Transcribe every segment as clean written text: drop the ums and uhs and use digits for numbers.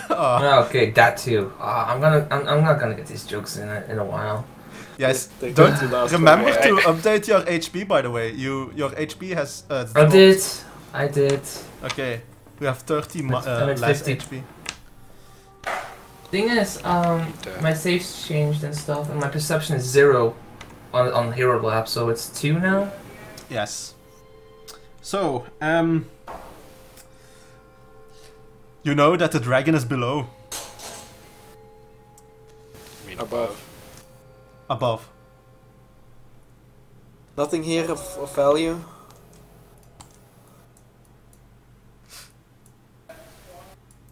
Oh, okay, that too. I'm not gonna get these jokes in a while. Yes, They don't tend to last remember for a to while. update your HP, by the way. Your HP has I did. Okay, we have 30 I'm at less 50. HP. Thing is, my saves changed and stuff, and my perception is 0 on Hero Lab, so it's 2 now. Yes. So, you know that the dragon is below. I mean Above. Above. Nothing here of value.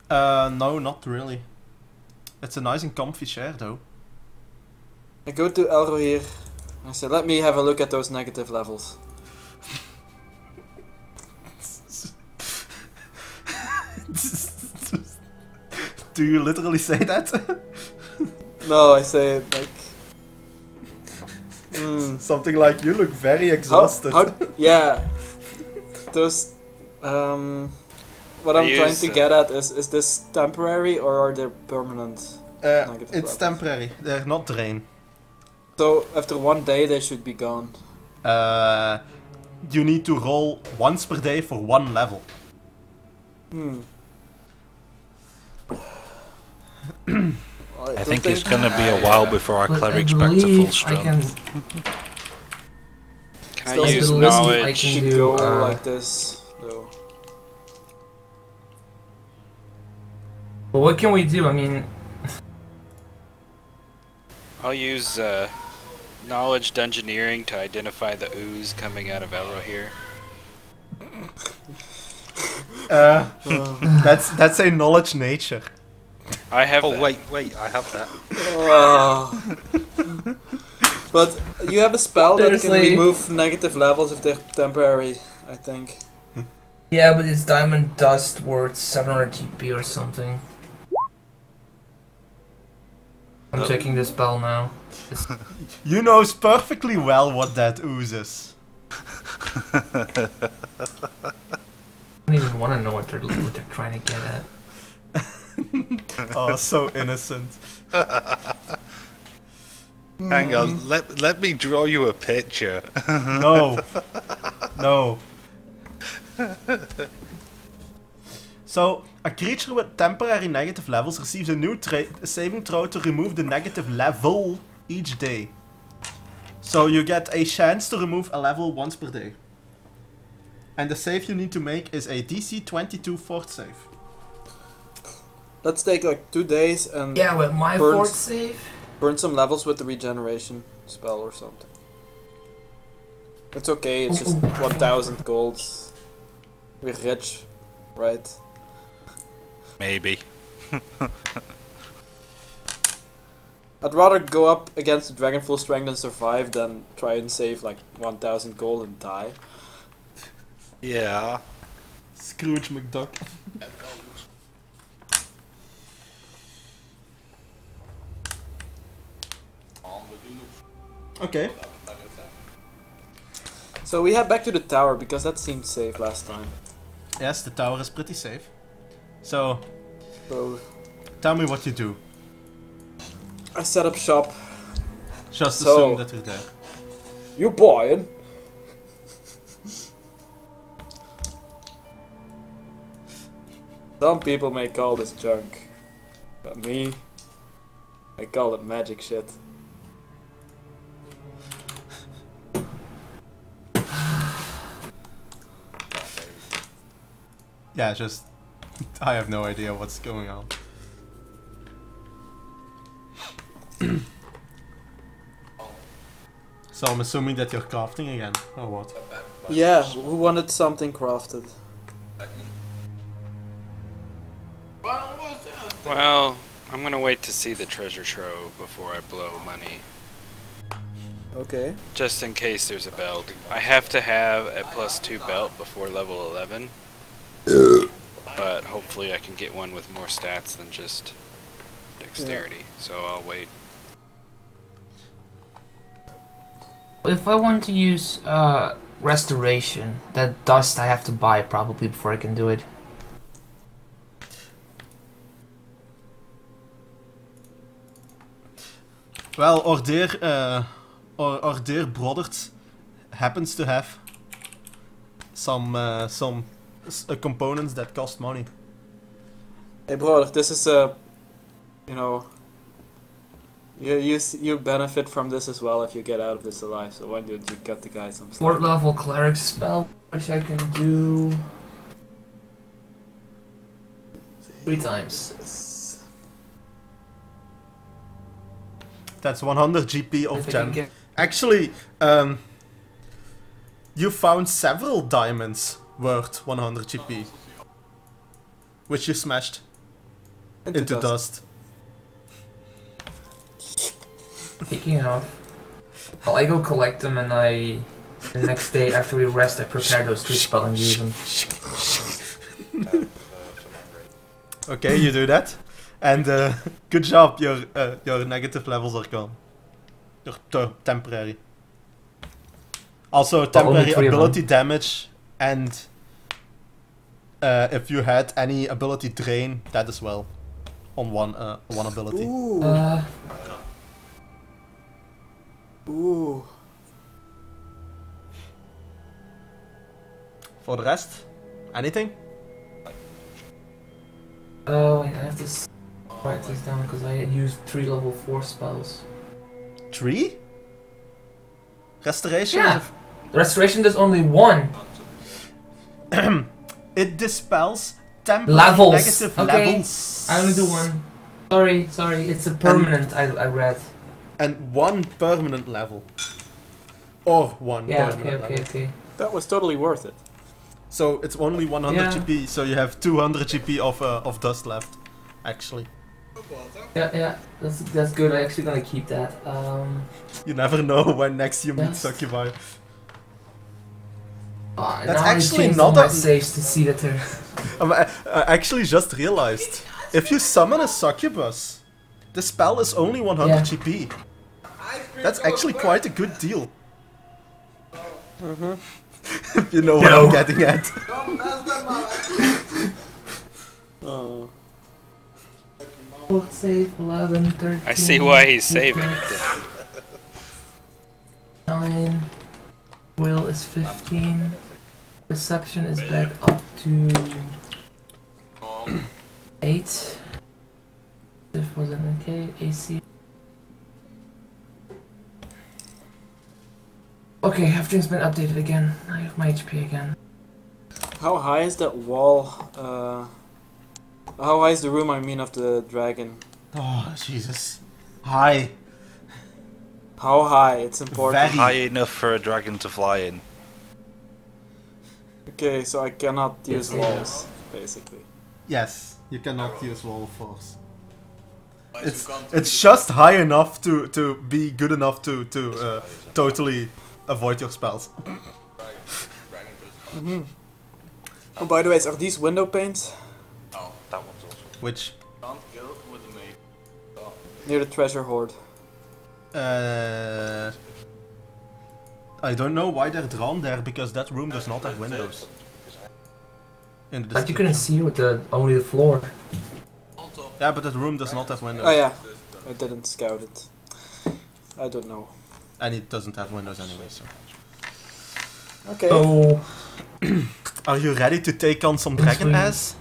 No, not really. It's a nice and comfy chair, though. I go to Elrohir. I said, let me have a look at those negative levels. Do you literally say that? No, I say it like... Something like, you look very exhausted. Yeah. Those... What I'm trying to get at is this temporary or are they permanent? It's levels? temporary. They're not drain. So after 1 day they should be gone. You need to roll once per day for 1 level. I think it's gonna be a while before our cleric's back to full strength. Can I use knowledge? I can go like this, though. But what can we do? I mean, I'll use knowledge dungeoneering to identify the ooze coming out of Elrohir. That's a knowledge nature. I have. Oh wait, I have that. But you have a spell that can Seriously? remove negative levels if they're temporary, I think. yeah, but it's diamond dust worth 700 TP or something. I'm checking this spell now. You knows perfectly well what that ooze is. I don't even want to know what they're trying to get at. Oh, so innocent. Hang on, let me draw you a picture. No. No. So, a creature with temporary negative levels receives a new saving throw to remove the negative level each day. So you get a chance to remove a level once per day. And the save you need to make is a DC 22 fort save. Let's take like 2 days and Yeah, with my burn, fort save. burn some levels with the regeneration spell or something. It's okay, it's just 1000 golds. We're rich, right? Maybe. I'd rather go up against the dragon full strength and survive than try and save like 1000 gold and die. Yeah. Scrooge McDuck. Okay. So we head back to the tower because that seemed safe last time. Yes, the tower is pretty safe. So, So tell me what you do. I set up shop. Just So- assume that we're there. You buying? Some people may call this junk, but me, I call it magic shit. Yeah, just... I have no idea what's going on. So I'm assuming that you're crafting again, or what? Yeah, who wanted something crafted? Well, I'm gonna wait to see the treasure trove before I blow money. Okay. Just in case there's a belt. I have to have a +2 belt before level 11. But hopefully I can get one with more stats than just dexterity. So I'll wait. If I want to use restoration, that dust I have to buy probably before I can do it. Well, our dear brother happens to have some components that cost money. Hey brother, this is you know, you benefit from this as well if you get out of this alive. So why don't you cut the guy some slack? 4th level cleric spell, which I can do 3 times. That's 100 GP of If I gem. can get- Actually, you found several diamonds worth 100 GP, which you smashed into dust. Speaking of, well, I go collect them and the next day after we rest, I prepare those 2 spell and use them. Okay, you do that, and good job. Your negative levels are gone. Your temporary. Also, temporary ability damage, and if you had any ability drain, that as well, on one ability. Ooh. Ooh. For the rest, anything? Oh, wait, I have to write this down because I had used 3 level 4 spells. 3? Restoration? Yeah! Restoration does only 1. It dispels temporary Levels. negative Okay. levels. I only do 1. Sorry, it's a permanent, I read. And 1 permanent level. Or 1 Yeah, permanent level. okay. That was totally worth it. So it's only 100 Yeah. GP, so you have 200 GP of dust left, actually. Yeah, that's good. I'm actually gonna keep that. You never know when next you meet Yes. Succubi. Now actually I changed not all my a- saves to see that they're... I actually just realized, if you summon a succubus, the spell is only 100 Yeah. GP. That's actually quite a good deal. If you know what I'm getting at. Oh. Both save 11, 13... I see why he's saving it. 9... Will is 15... Perception is back up to... 8... If wasn't okay, AC... Okay, everything's been updated again. I have my HP again. How high is that wall? How high is the room, I mean, of the dragon? Oh, Jesus. Hi. How high? It's important. Very. High enough for a dragon to fly in. Okay, so I cannot use yeah. walls, basically. Yes, you cannot use wall of force. It's just high enough to be good enough to totally avoid your spells. Oh, by the way, are these window panes? That one's also. Which, Near the treasure hoard. I don't know why they're drawn there, because that room does not have windows. In the But you couldn't description. see with only the floor. Yeah, but that room does not have windows. Oh yeah, I didn't scout it. I don't know. And it doesn't have windows anyway, so. Okay. So... Are you ready to take on some Yes, dragon we- ass?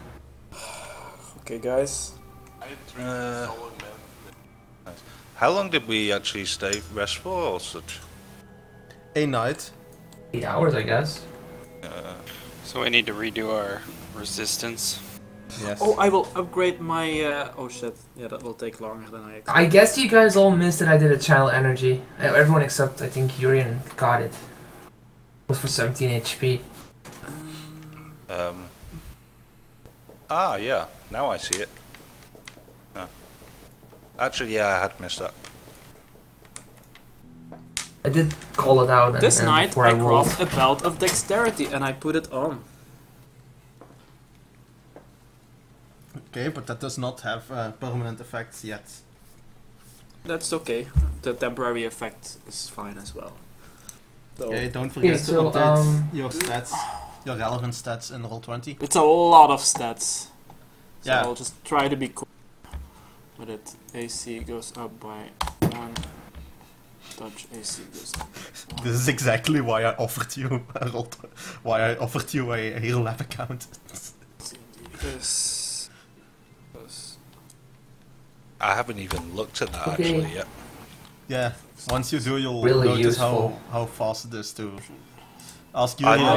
Okay, guys. How long did we actually stay rest for or such? A night. 8 hours, I guess. So we need to redo our resistance. Yes. Oh, I will upgrade my. Oh shit. Yeah, that will take longer than I expected. I guess you guys all missed that I did a channel energy. Everyone except, I think, Urian got it. It was for 17 HP. Ah, yeah. Now I see it. Ah. Actually, yeah, I had missed that. I did call it out. This and night before I rolled. craft a belt of dexterity and I put it on. Okay, but that does not have permanent effects yet. That's okay. The temporary effect is fine as well. So Okay, don't forget Okay, so, to update your stats, your relevant stats in Roll20. it's a lot of stats. So Yeah. I'll just try to be cool with it. AC goes up by 1, Touch AC boost. This is exactly why I offered you a Hero Lab account. This. I haven't even looked at that Okay. actually yet. Yeah, once you do, you'll Really notice useful. how fast it is to ask you. I know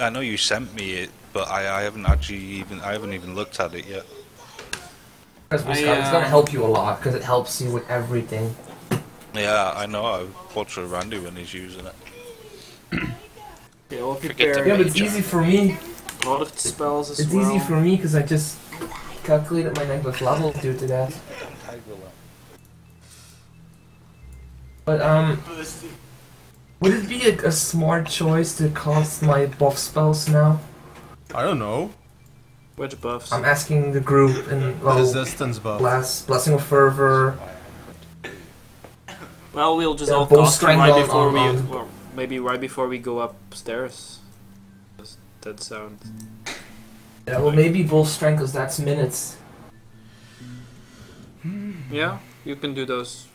I know you sent me it, but I haven't even looked at it yet. It's gonna help you a lot because it helps you with everything. Yeah, I know. I watched Randy when he's using it. Okay, I'll Forget prepare to Yeah, but it's easy for me. product spells as It's well. easy for me because I just calculated my negative level due to that. But would it be a smart choice to cast my buff spells now? I don't know. Which buffs? I'm asking the group and The well, resistance buff. Blessing of Fervor. Well, we'll just Yeah, all bow cast them strength right on- before we, on- well, maybe right before we go upstairs. Does that sound? Yeah, well maybe Bull Strength because that's minutes. Yeah, you can do those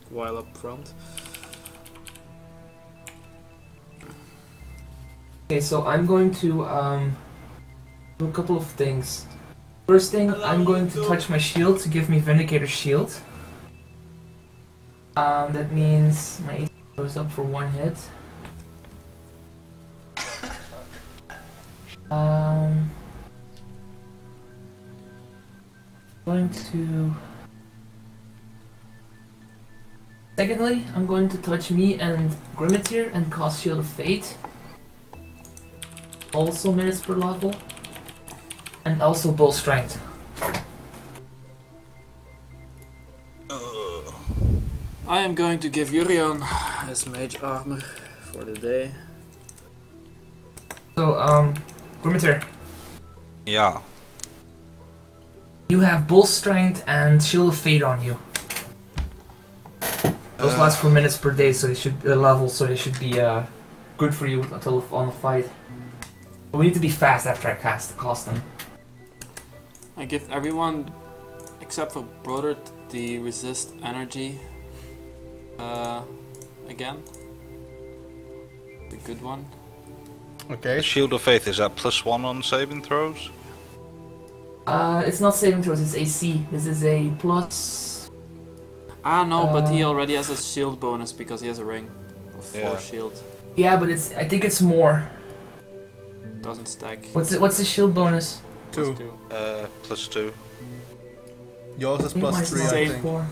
while up front. Okay, so I'm going to do a couple of things. First thing, I'm going to touch my shield to give me Vindicator Shield. That means my AC goes up for 1 hit. Going to. Secondly, I'm going to touch me and Grimmitir and cast Shield of Fate. Also minutes per level. And also Bull Strength. I am going to give Yurion his mage armor for the day. So, Grimmitir, Yeah. you have Bull Strength and Shield of Fate on you. Those last for minutes per day, so they should level, so they should be good for you until on the fight. But we need to be fast after I cast them. I give everyone, except for Brother, the resist energy. Again. The good one. Okay. The Shield of Faith, is that +1 on saving throws? It's not saving throws, it's AC. This is a plus. Ah no, but he already has a shield bonus because he has a ring of 4 Yeah. shield. Yeah, but I think it's more. Doesn't stack. What's the shield bonus? Two. +2. Yours is I think mine's +3, I same. think. 4.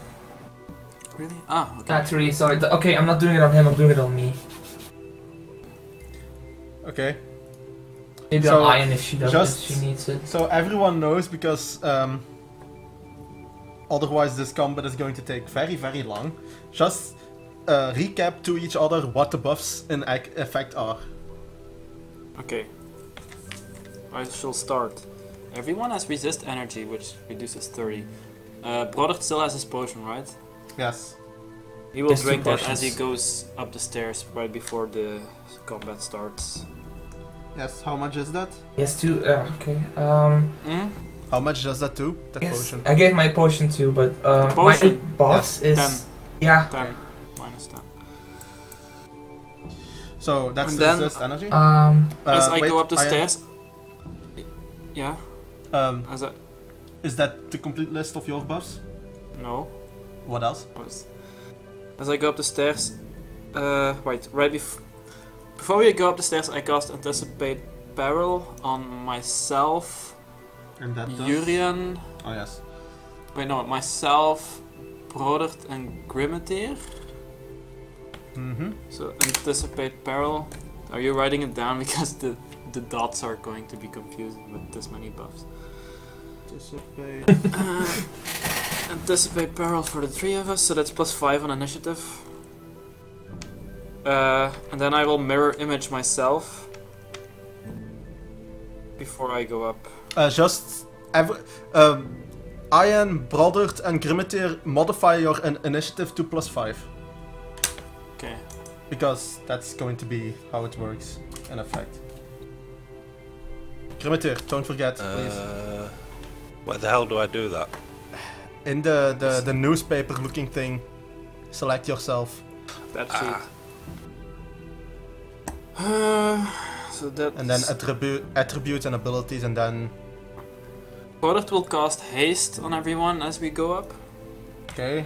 Really? Ah, okay. Not 3, sorry. Okay, I'm not doing it on him, I'm doing it on me. Okay. Maybe So, on Ian if she does just- if she needs it. So everyone knows because otherwise this combat is going to take very, very long. Just recap to each other what the buffs in effect are. Okay. I shall start. Everyone has resist energy, which reduces 30. Brodert still has his potion, right? Yes. He will Yes, 2 drink that as he potions. goes up the stairs right before the combat starts. Yes, how much is that? Yes, 2. Okay. How much does that do? That Yes, potion? I gave my potion too, but my potion? boss is 10. yeah. 10. Minus 10. So that's And the then- resist energy? As I wait, go up the I- stairs... Yeah? As I... Is that the complete list of your buffs? No. What else? As I go up the stairs... wait, right before we go up the stairs, I cast Anticipate Peril on myself, And that does? Yurian... Oh yes. Wait, no, myself, Brodert and Grimmitir. Mm-hmm. So, Anticipate Peril. Are you writing it down? Because the dots are going to be confusing with this many buffs. Anticipate. Anticipate Peril for the 3 of us, so that's +5 on initiative. And then I will mirror image myself before I go up. Ian, Brodert and Grimmitir modify your initiative to +5. Okay. Because that's going to be how it works, in effect. Grimmitir, don't forget, please. Where the hell do I do that? In the newspaper looking thing Select yourself. That sheet. So that. And then attributes and abilities, and then... Product will cast haste on everyone as we go up. Okay.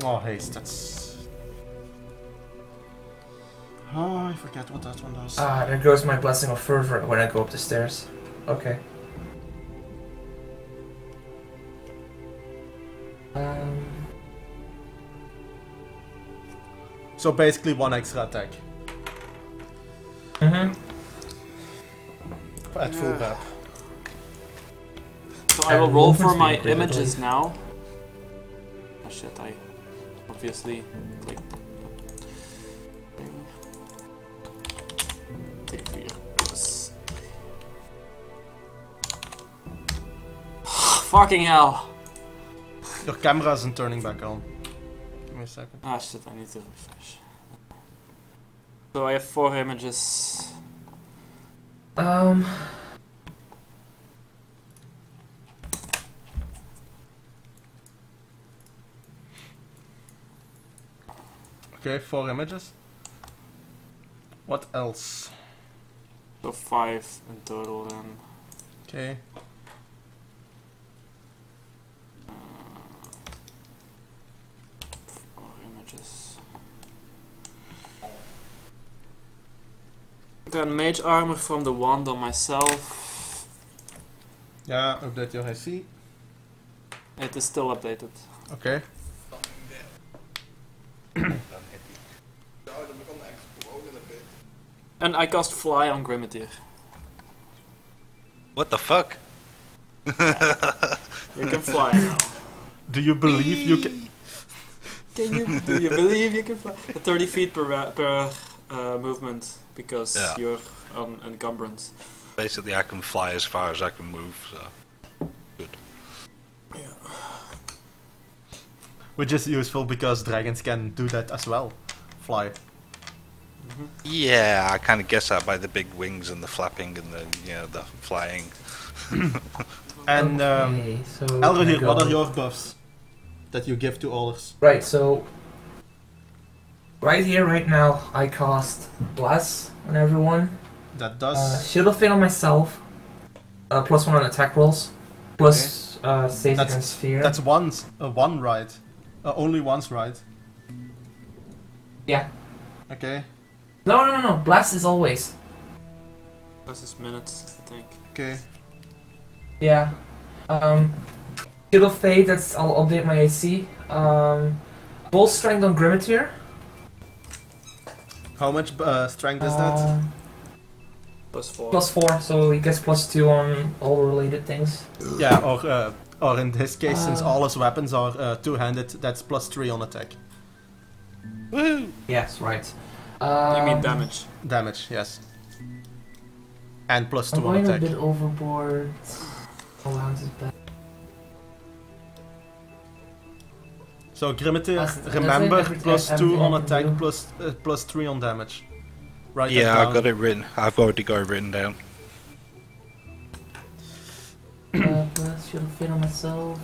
Oh, haste, that's... Oh, I forget what that one does. Ah, there goes my blessing of fervor when I go up the stairs. Okay. So basically 1 extra attack. Mm-hmm. At full rep. So I will roll for my Movement speed, images now. Oh shit, I obviously clicked. Yes. Fucking hell! Your camera isn't turning back on. Give me a second. Ah shit, I need to refresh. So I have 4 images. Okay, 4 images. What else? So 5 in total then. Okay. Images. Then mage armor from the wand on myself. Yeah, update your IC. It is still updated. Okay. And I cast fly on Grimmeteer. What the fuck? You can fly now. Do you believe you can... Do you believe you can fly? 30 feet per movement because Yeah. you're on encumbrance. Basically, I can fly as far as I can move, so... Good. Which is useful because dragons can do that as well. Fly. Yeah, I kind of guess that by the big wings and the flapping and the, you know, the flying. And okay, so Elrohir, what are your buffs that you give to others? Right, so right here, right now, I cast Bless on everyone. That does... Shield of Fate on myself. +1 on attack rolls. Plus saves against fear. That's once, one right. Only once right. Yeah. Okay. No. Blast is always. This is minutes, I think. Okay. Yeah. Shield of Fate, I'll update my AC. Bull Strength on Grimmeteer. How much strength is that? +4. +4, so he gets +2 on all related things. Yeah, or in this case, since all his weapons are two-handed, that's +3 on attack. Woo! Yes, right. You mean damage. Damage, yes. And +2 I'm on going a attack. bit overboard. Allowance is bad. So Grimmeteer, That's remember, everything +2 on I can attack, do. +3 on damage. Write that Yeah, down. I've got it written. I've already got it written down. Bless, Shield of Fate on myself.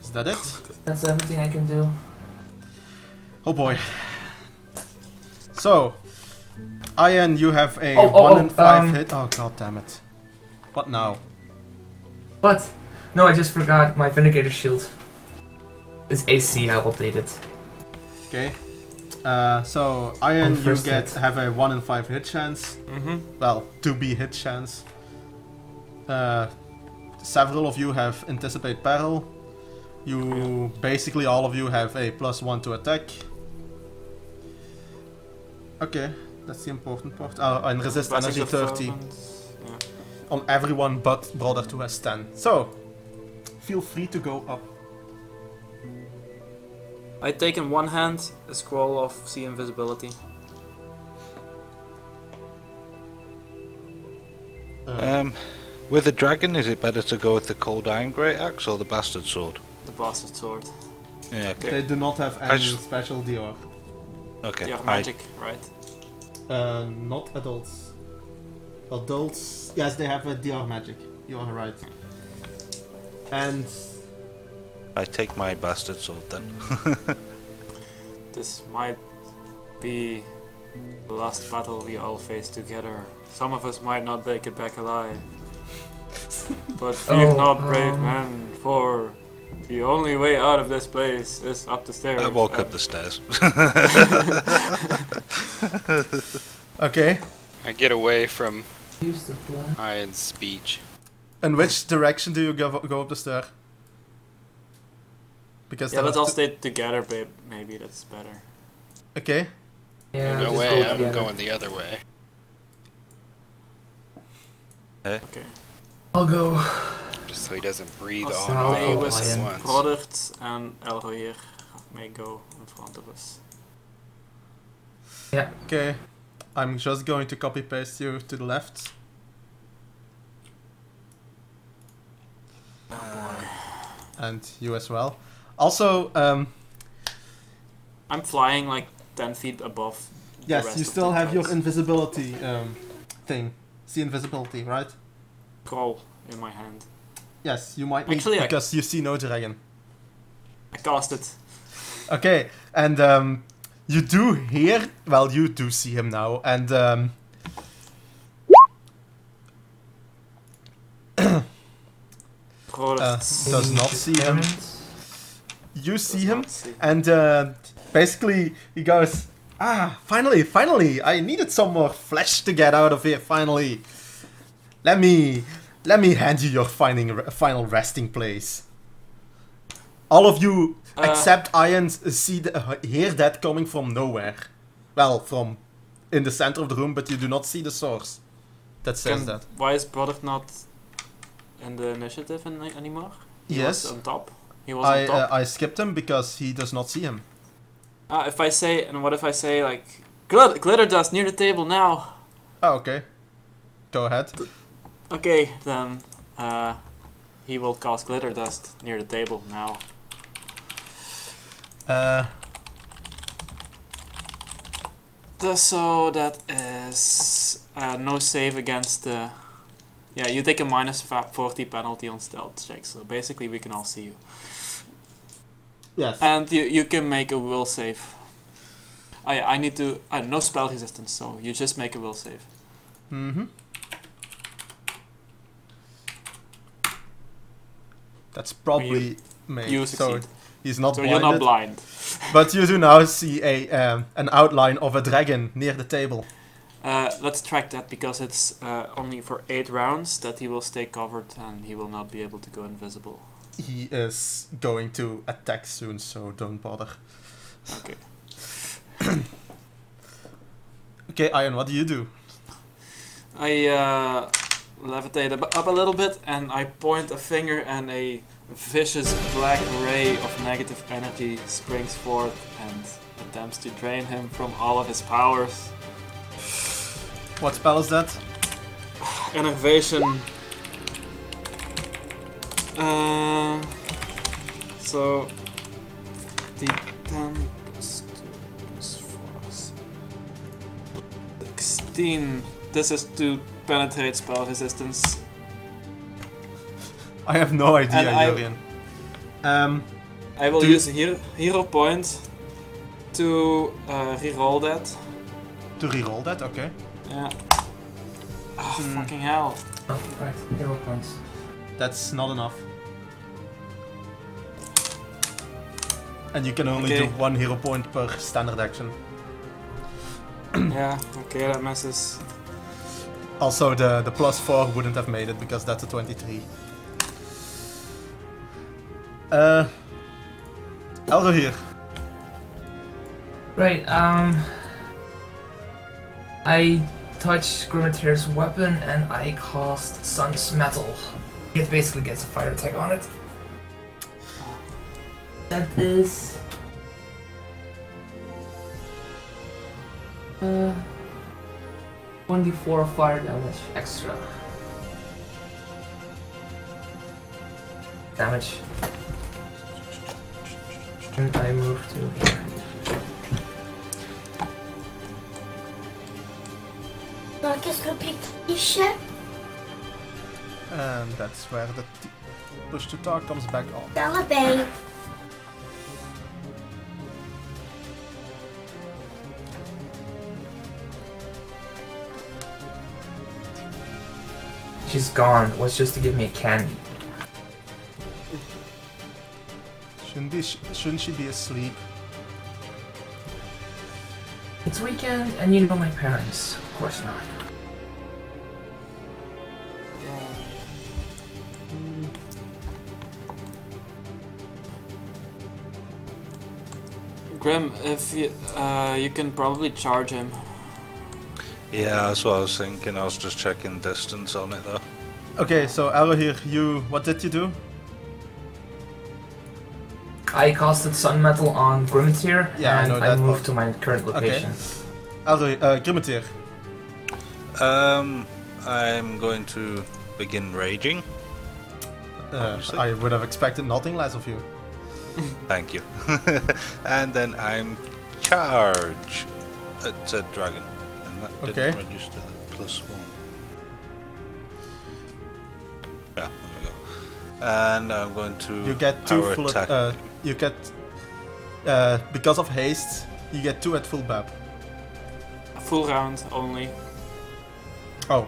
Is that it? That's everything I can do. Oh boy. So, Ian, you have a Oh, 1 in 5 um, hit. Oh god damn it. What now? But, no, I just forgot my Vindicator Shield. It's AC, I'll update it. Okay. So, Ian, you first get hit. have a 1 in 5 hit chance. Well, to be hit chance. Several of you have Anticipate Peril. You, basically all of you have a +1 to attack. Okay, that's the important part. And resist Blessings energy of 30 Fervence. Yeah. on everyone but Brother 2 has 10. So, feel free to go up. I take in one hand a scroll of See Invisibility. With the dragon, is it better to go with the Cold Iron Great Axe or the Bastard Sword? The Bastard Sword. Yeah, okay. They do not have I any just- special DR. Okay. They are magic, right? Not adults. Adults, yes, they have a DR magic. You are right. And I take my bastard sword then. This might be the last battle we all face together. Some of us might not make it back alive. But fear not, brave men, for the only way out of this place is up the stairs. I walk up the stairs. Okay. I get away from Use the blood. Ian's speech. In which direction do you go up the stair? Because Yeah, there let's are all two- stay together, babe. Maybe that's better. Okay. Yeah, No just way, go I'm together. going the other way. Okay. I'll go. Just so he doesn't breathe I'll on stay all stay of with us at Ian. once. Product and Elrohir may go in front of us. Yeah. Okay. I'm just going to copy paste you to the left. Oh boy. And you as well. Also, I'm flying like 10 feet above. the yes, rest you of still the have your guys. invisibility thing. See invisibility, right? Scroll in my hand. Yes, you might need Actually, because you see no dragon. I cast it. Okay, and you do hear. Well, you do see him now, and Product. does not see him. Parents? You does see him, not see. and basically he goes, finally, I needed some more flesh to get out of here, finally. Let me hand you your final resting place. All of you, except Ian, hear that coming from nowhere. Well, from in the center of the room, but you do not see the source that says that. Why is Product not in the initiative anymore? He Yes. was on top. He was on top. I skipped him because he does not see him. If I say, and what if I say like, glitter dust near the table now? Oh, okay. Go ahead. Okay, then he will cast glitter dust near the table now. So that is no save against the. Yeah, you take a minus 40 penalty on stealth checks. So basically, we can all see you, Yes. and you can make a will save. I need to. No spell resistance, so you just make a will save. Mm-hmm. That's probably made. You So succeed. he's not So blinded. you're not blind. But you do now see an outline of a dragon near the table. Let's track that because it's only for 8 rounds that he will stay covered and he will not be able to go invisible. He is going to attack soon, so don't bother. Okay. Okay, Ian, what do you do? I levitate up a little bit and I point a finger and a vicious black ray of negative energy springs forth and attempts to drain him from all of his powers. What spell is that? Innovation. So the 10 plus 2 plus 4 16. This is to penetrate spell resistance. I have no idea, And I- Jurien. I will Do- use a hero point to reroll that. To reroll that, okay. Yeah. Oh, fucking hell. Oh, right. Hero points. That's not enough. And you can only Okay. do 1 hero point per standard action. Yeah, okay, that messes. Also, the plus 4 wouldn't have made it because that's a 23. Elrohir. Right, I touch Grimatir's weapon and I cast Sun's Metal. It basically gets a fire attack on it. That is... 1d4 fire damage extra. Damage. And I move to here. Welke slopiek is je? And that's where the Push to talk comes back on. Celebrate. She's gone. Was just to give me a candy. Shouldn't she be asleep? It's weekend, and you know my parents. Of course not. Grim, if you can probably charge him. Yeah, that's what I was thinking. I was just checking distance on it though. Okay, so Elrohir, what did you do? I casted Sun Metal on Grimatier, Yeah, I and know I that moved part. to my current location. Grimatier. I'm going to begin raging. Obviously. I would have expected nothing less of you. Thank you. And then I'm charge. It's a dragon, and that Okay. didn't register the +1. Yeah, there we go. And I'm going to You get 2 power full. attack. You get because of haste. You get 2 at full BAB. A full round only. Oh.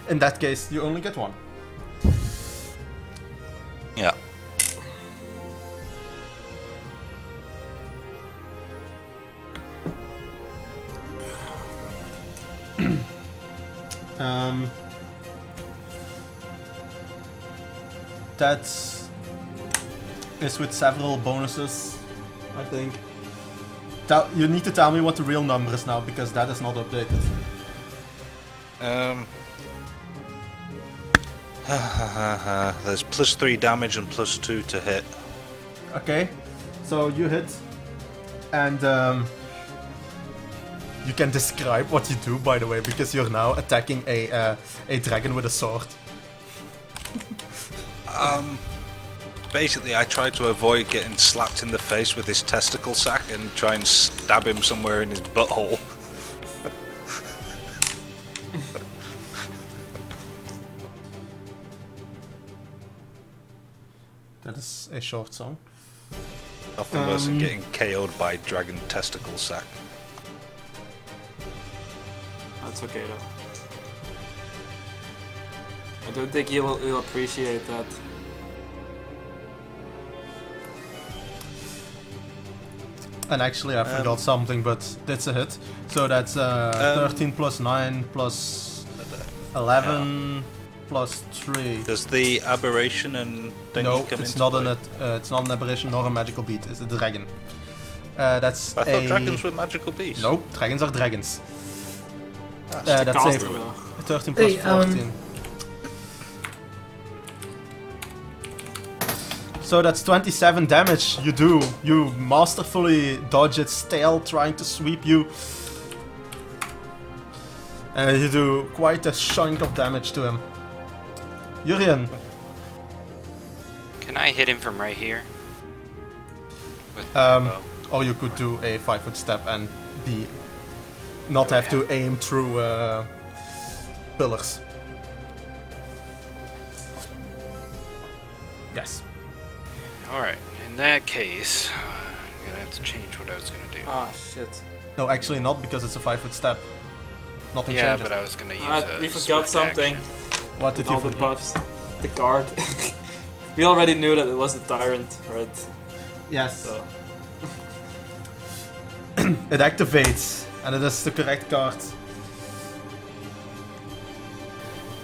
In that case, you only get 1. Yeah. That is with several bonuses, I think. You need to tell me what the real number is now, because that is not updated. There's +3 damage and +2 to hit. Okay, so you hit, and you can describe what you do, by the way, because you're now attacking a dragon with a sword. Basically, I try to avoid getting slapped in the face with his testicle sack and try and stab him somewhere in his butthole. That is a short song. Nothing worse than getting KO'd by dragon testicle sack. That's okay though. I don't think he'll appreciate that. And actually, I forgot something, but that's a hit. So that's 13 plus 9 plus 11 plus 3. Does the aberration and thing No, come it's into not play? it's not an aberration nor a magical beat. It's a dragon. That's I thought a... dragons were magical beasts. Nope, dragons are dragons. The That's caster a will. 13 plus Hey, 14. So that's 27 damage you do. You masterfully dodge its tail trying to sweep you. And you do quite a chunk of damage to him. Urian. Can I hit him from right here? With my bow? Or you could do a 5-foot step and not have to aim through pillars. Yes. Alright, in that case, I'm gonna have to change what I was gonna do. Ah shit. No, actually not, because it's a 5-foot step. Nothing Yeah, changes. but I was gonna use a We forgot swift something. action. What did All you the forget? buffs. The guard. We already knew that it was the tyrant, right? Yes. So. It activates, and it is the correct card.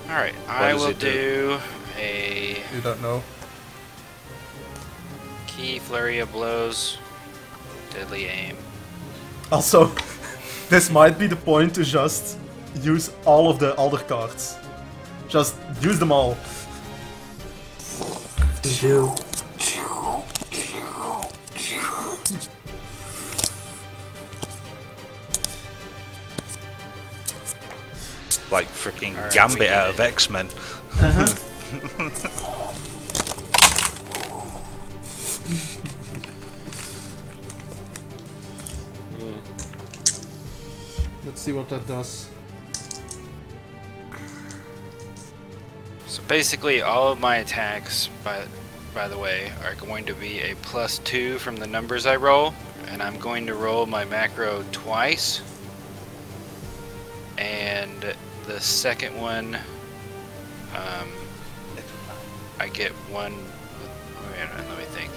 Alright, I does will it do? do a You don't know. key flurry of blows, deadly aim. Also, this might be the point to just use all of the other cards. Just use them all. Do. Like freaking Alright, Gambit we out get of it. X-Men. Let's see what that does. So Basically, all of my attacks, by the way, are going to be a +2 from the numbers I roll, and I'm going to roll my macro twice. And the second one, I get one. Wait a minute, let me think.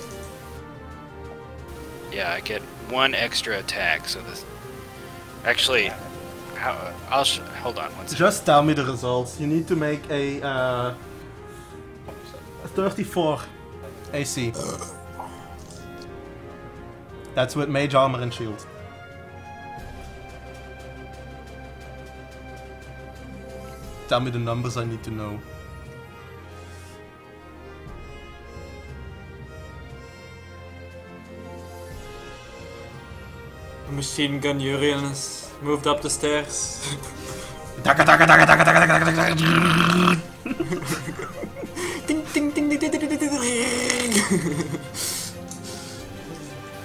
Yeah, I get one extra attack. So this, actually, hold on one second. Just tell me the results. You need to make a 34 AC. That's with mage armor and shield. Tell me the numbers I need to know. Machine gun Uriel has moved up the stairs.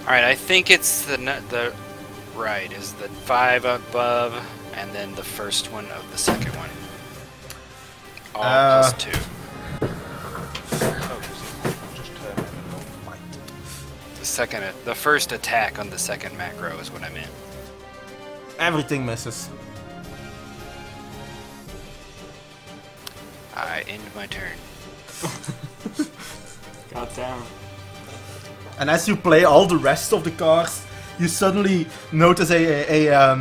Alright, I think it's the right is the 5 above, and then the first one of the second one. All +2. The first attack on the second macro is what I meant. Everything misses. I end my turn. God damn. And as you play all the rest of the cards, you suddenly notice a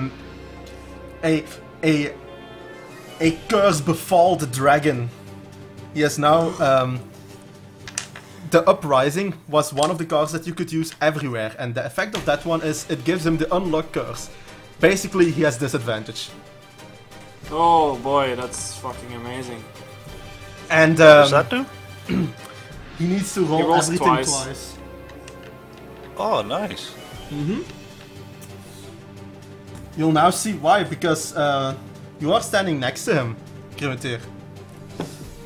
curse befall the dragon. He has now the Uprising was one of the cards that you could use everywhere, and the effect of that one is it gives him the unlock curse. Basically, he has disadvantage. Oh boy, that's fucking amazing. And What does that do? he needs to roll rolls everything twice. twice. Oh, nice. You'll now see why, because you are standing next to him, Grimitier.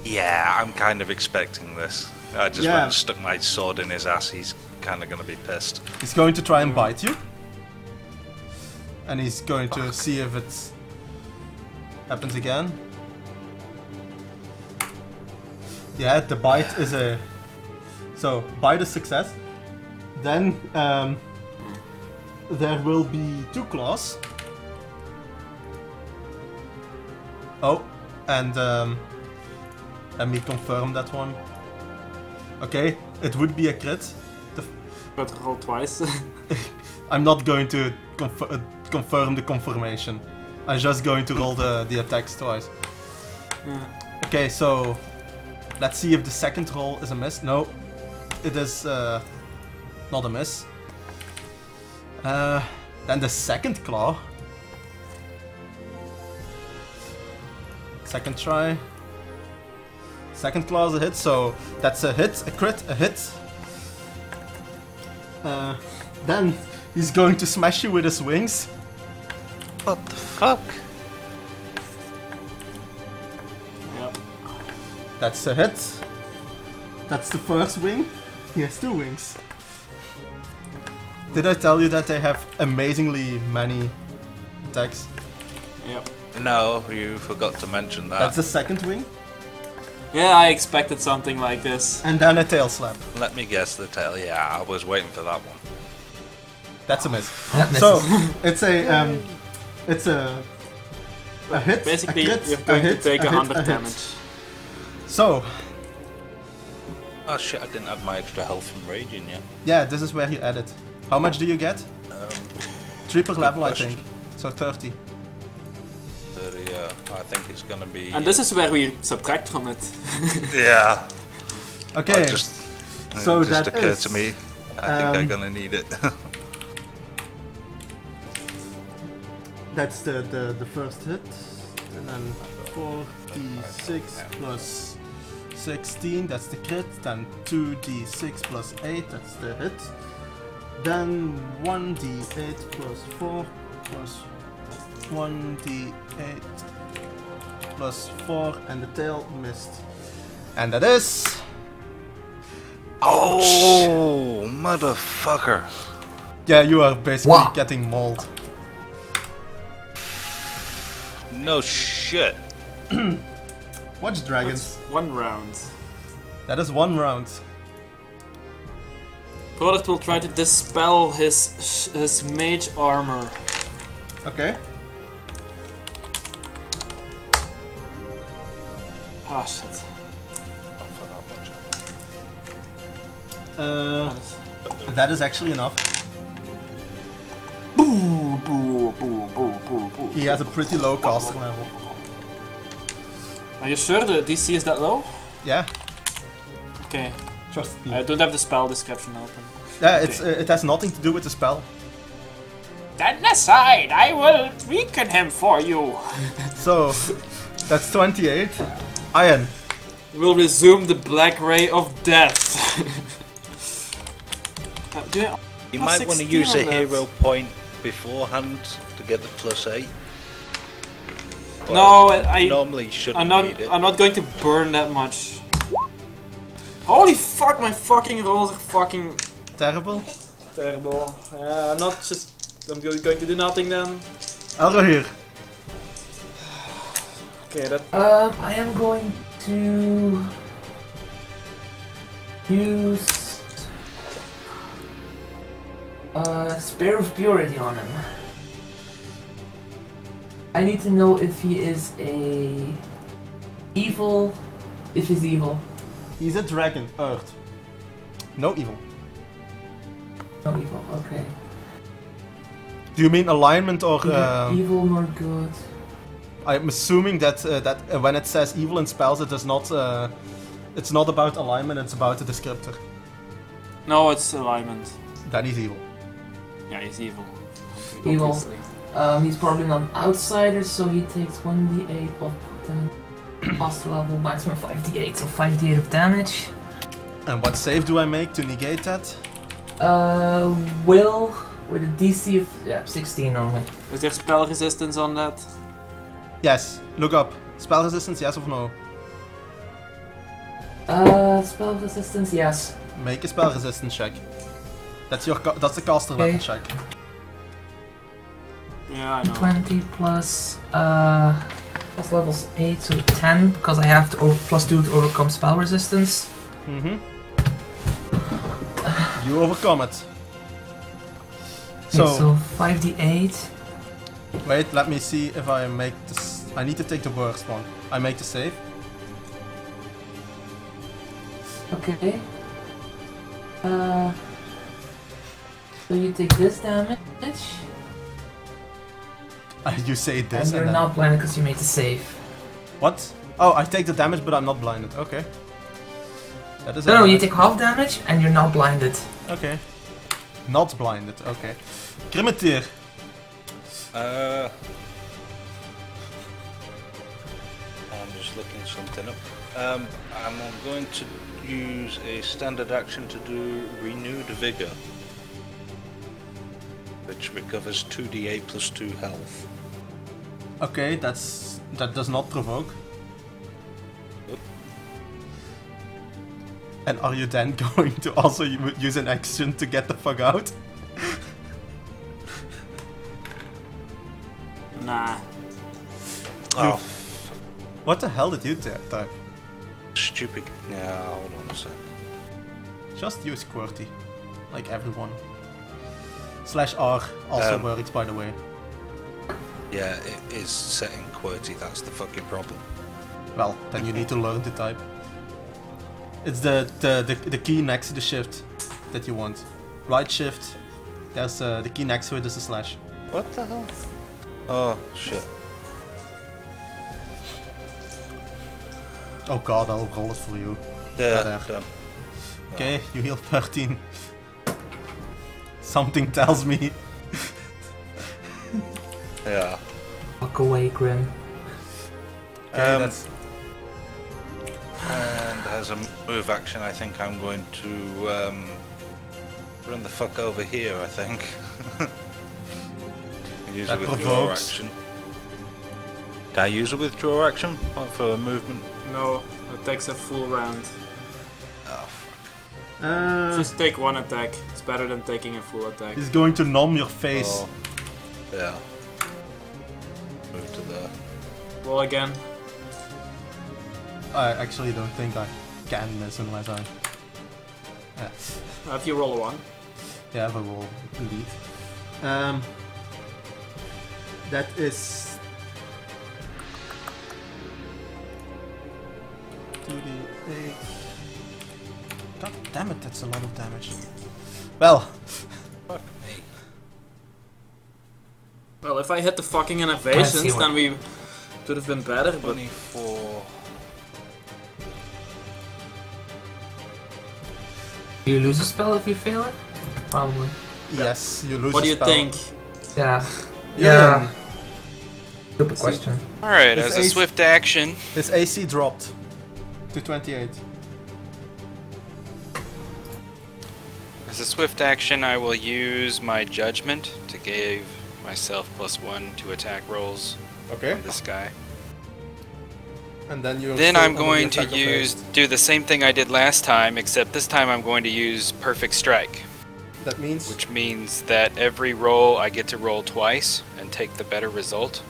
Yeah, I'm kind of expecting this. I just went and stuck my sword in his ass. He's kind of going to be pissed. He's going to try and bite you. And he's going to see if it happens again. Yeah, the bite is a... So, bite is success. Then, there will be 2 claws. Oh, and let me confirm that one. Okay, it would be a crit. But roll twice. I'm not going to confirm the confirmation. I'm just going to roll the attacks twice. Okay, so let's see if the second roll is a miss. No, it is not a miss. Then the second claw. Second try. Second claw is a hit, so that's a hit, a crit, a hit. Then he's going to smash you with his wings. What the fuck? Yep. That's a hit. That's the first wing. He has 2 wings. Did I tell you that they have amazingly many attacks? Yep. No, you forgot to mention that. That's the second wing. Yeah, I expected something like this. And then a tail slap. Let me guess the tail. Yeah, I was waiting for that one. That's a miss. That misses. So it's a hit. Basically, a crit, you're going a hit, to take a hit, 100 a hit. damage. So Oh shit, I didn't have my extra health from raging yet. yeah, this is where you add it. How much do you get? 3 per level, I think. So 30. 30, yeah. I think it's gonna be... And this is where we subtract from it. Yeah. Okay. It just So just that occurred is, to me. I think I'm gonna need it. That's the first hit. And then 4d6 plus 16, that's the crit. Then 2d6 plus 8, that's the hit. Then 1d8 plus 4 plus 1d8 plus 4, and the tail missed. And that is... Oh, motherfucker. Yeah, you are basically getting mauled. No shit. Watch dragons. That's 1 round. That is 1 round. Product will try to dispel his mage armor. Okay. Ah, shit. That is actually enough. Boo, boo, boo, boo, boo, boo. He has a pretty low caster level. Are you sure the DC is that low? Yeah, Okay. trust me. I don't have the spell description open. Yeah, okay. it has nothing to do with the spell. Stand aside, I will weaken him for you. So, that's 28. Iron. We'll resume the black ray of death. You might want to use a hero point beforehand to get the +8. No, I normally shouldn't I'm not. need it. I'm not going to burn that much. Holy fuck! My fucking rolls are fucking Terrible. terrible. I'm not just. I'm going to do nothing then. Elrohir. Okay, that. I am going to use Spear of Purity on him. I need to know if he is evil. If he's evil. He's a dragon. Earth. No evil. No evil. Okay. Do you mean alignment or? Neither evil nor good. I'm assuming that when it says evil in spells, it does not. It's not about alignment. It's about the descriptor. No, it's alignment. Then he's evil. Yeah, he's evil. Evil. Obviously. He's probably not an outsider, so he takes 1d8 of caster level, maximum 5d8, so 5d8 of damage. And what save do I make to negate that? Will with a DC of 16 only. Is there spell resistance on that? Yes. Look up. Spell resistance, yes or no? Spell resistance, yes. Make a spell resistance check. That's that's the caster level check. Yeah, I know. 20 plus level's 8, so 10, because I have to +2 to overcome spell resistance. Mm-hmm. You overcome it. Okay, so 5d8. Wait, let me see if I make this. I need to take the worst one. I make the save. Okay. So you take this damage. You say this and you're then... not blinded because you made the save. What? Oh, I take the damage, but I'm not blinded. Okay. That is No, you take half damage and you're not blinded. Okay. Not blinded. Okay. Grimmeteer. I'm just looking something up. I'm going to use a standard action to do Renewed Vigor, which recovers 2d8 plus 2 health. Okay, that does not provoke. Oop. And are you then going to also use an action to get the fuck out? Nah. Oh, What the hell did you type? stupid. Yeah, hold on a sec. Just use QWERTY, like everyone. /R also works, by the way. Yeah, it is set in QWERTY, that's the fucking problem. Well, then you need to learn to type. It's the key next to the shift that you want. Right shift. There's the key next to it is a slash. What the hell? Oh, shit. Oh god, I'll roll it for you. Yeah, There. done. Okay, you heal 13. Something tells me. Yeah. Walk away, Grim. Okay, that's... And as a move action, I think I'm going to run the fuck over here, I think. Use a That withdraw provokes. action. Can I use a withdraw action for movement? No, it takes a full round. Oh, fuck. Just take one attack. It's better than taking a full attack. He's going to numb your face. Oh, yeah. Move to there. Roll again. I actually don't think I can this unless I... If you roll a 1. Yeah, if I roll, indeed. That is... 2d8... God damn it, that's a lot of damage. Well... Fuck me. Well, if I hit the fucking innovations, then we would have been better, but... 24. Do you lose a spell if you fail it? Probably. Yes, you lose What a do you spell. think? Yeah. Yeah. Stupid question. Alright, His as a AC swift action, His AC dropped to 28. I will use my judgment to give myself +1 to attack rolls Okay. for this guy. And then you. Then I'm going to do the same thing I did last time, except this time I'm going to use Perfect Strike, That means. which means that every roll I get to roll twice and take the better result.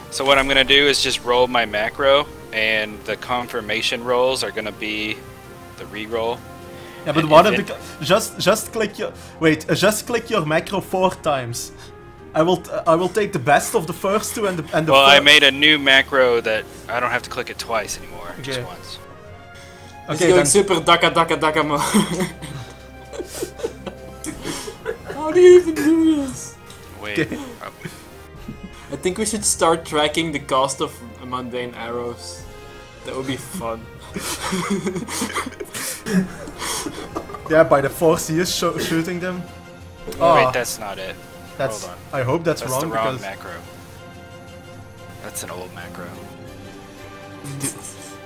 So what I'm going to do is just roll my macro, and the confirmation rolls are going to be the reroll. Yeah, but and what if if just click your just click your macro 4 times. I will take the best of the first two and the. Well, I made a new macro that I don't have to click it twice anymore, just Okay. once. It's Okay, going then super daka mode. How do you even do this? Wait. Okay. I think we should start tracking the cost of mundane arrows. That would be fun. yeah, by the force he is shooting them. Wait, that's not it. That's. Hold on. I hope that's That's wrong the wrong because macro. That's an old macro.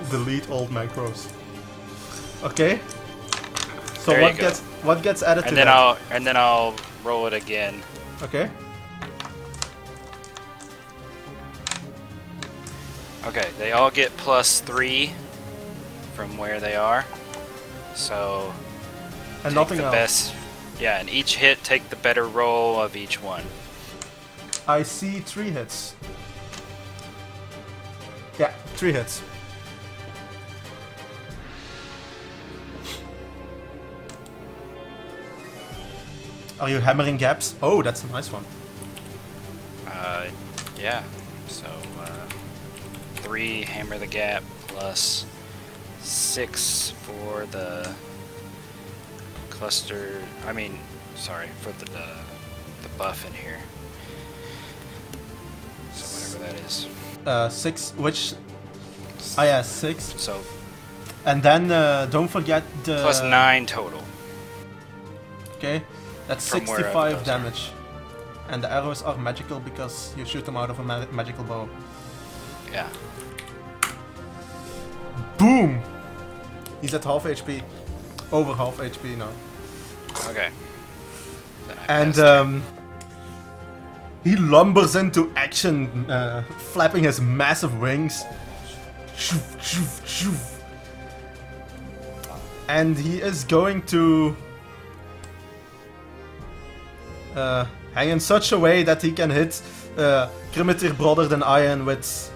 delete old macros. Okay. So There you go. what gets added to And then that? I'll roll it again. Okay. Okay, they all get +3 from where they are. So And take nothing the else. best. Yeah, and each hit take the better roll of each one. I see 3 hits. Yeah, 3 hits. Are you hammering gaps? Oh, that's a nice one. Yeah. So 3 hammer the gap plus 6 for the cluster. I mean, sorry, for the buff in here. So whatever that is. 6, which... Ah yeah, 6. So And then don't forget the... plus 9 total. Okay, that's From wherever 65 those are. damage. And the arrows are magical because you shoot them out of a magical bow. Yeah. Boom! He's at half HP. Over half HP now. Okay. Then I And passed. he lumbers into action, flapping his massive wings. Shoof, shoof, shoof. And he is going to hang in such a way that he can hit Primitive Brother than Iron with...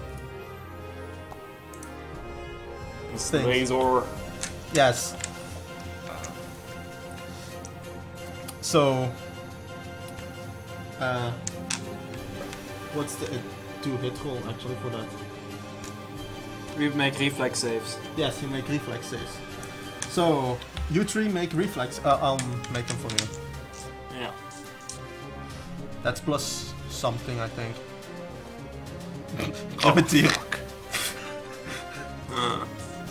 Things. Razor. Yes. So... what's the 2-hit roll actually for that? We make reflex saves. Yes, you make reflex saves. So, you 3 make reflex. I'll make them for you. Yeah. That's plus something, I think. Repetir.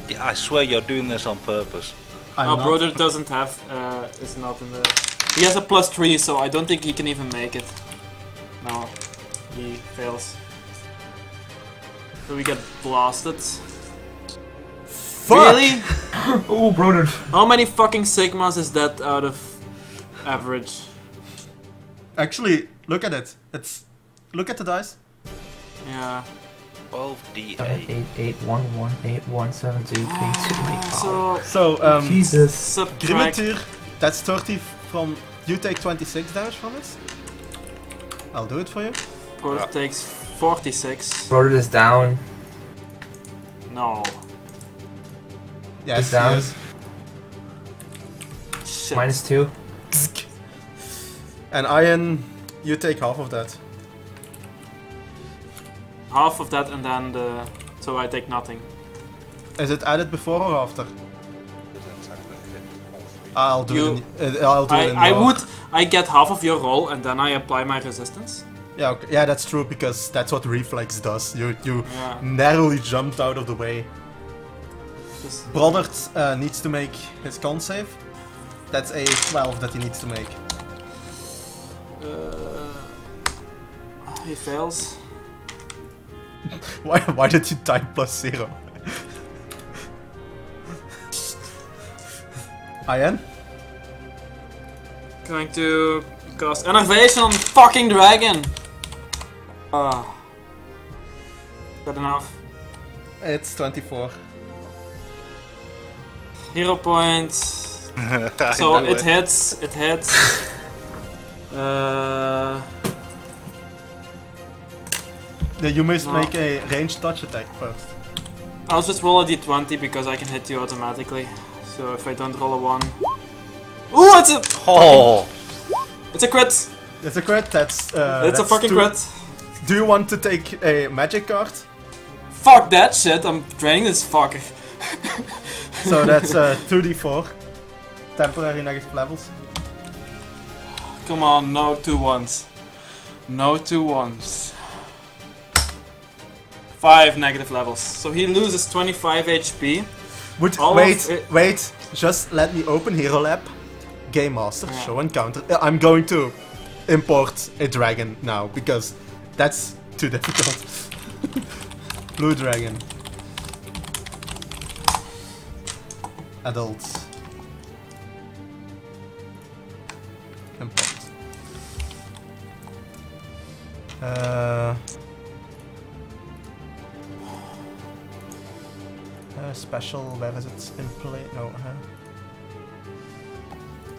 Yeah, I swear you're doing this on purpose. I'm Our not. brother doesn't have, is not in the... He has a +3, so I don't think he can even make it. No, he fails. So we get blasted. Fuck! Really? Oh, brother. How many fucking sigmas is that out of average? Actually, look at it. It's... Look at the dice. Yeah. 12d8. 8, 8, 1, 1, 8, 1, 7, 2, 3, 2, 8. So, So, Jesus. subtract... Grimitir, that's 30 from... You take 26 damage from it. I'll do it for you. Brother takes 46. Brother is down. No. Yes, He's down. yes. Shit. -2. And Ian, you take half of that. Half of that and then the... So I take nothing. Is it added before or after? Doesn't sound like it. I'll do You- it. I'll do it. In I raw. would... I get half of your roll and then I apply my resistance. Yeah, okay. Yeah, that's true because that's what reflex does. You Yeah. narrowly jumped out of the way. Just, Brothers needs to make his con save. That's a 12 that he needs to make. he fails. Why did you type +0? Ian? Going to cast Innovation on fucking dragon! Ah. Good enough. It's 24. Hero points. So it hits. It hits. Yeah, you must No. make a ranged touch attack first. I'll just roll a d20 because I can hit you automatically. So if I don't roll a 1. Ooh, it's a. Oh! It's a crit! It's a crit, that's... It's a that's fucking 2. crit. Do you want to take a magic card? Fuck that shit, I'm draining this fucker. So that's 2d4. Temporary negative levels. Come on, no 2 1s. No 2 1s. 5 negative levels. So he loses 25 HP. Wait, just let me open Hero Lab. Game Master, Yeah. show and counter. I'm going to import a dragon now, because that's too difficult. Blue dragon. Adults. Import. Special, where is it in play? No,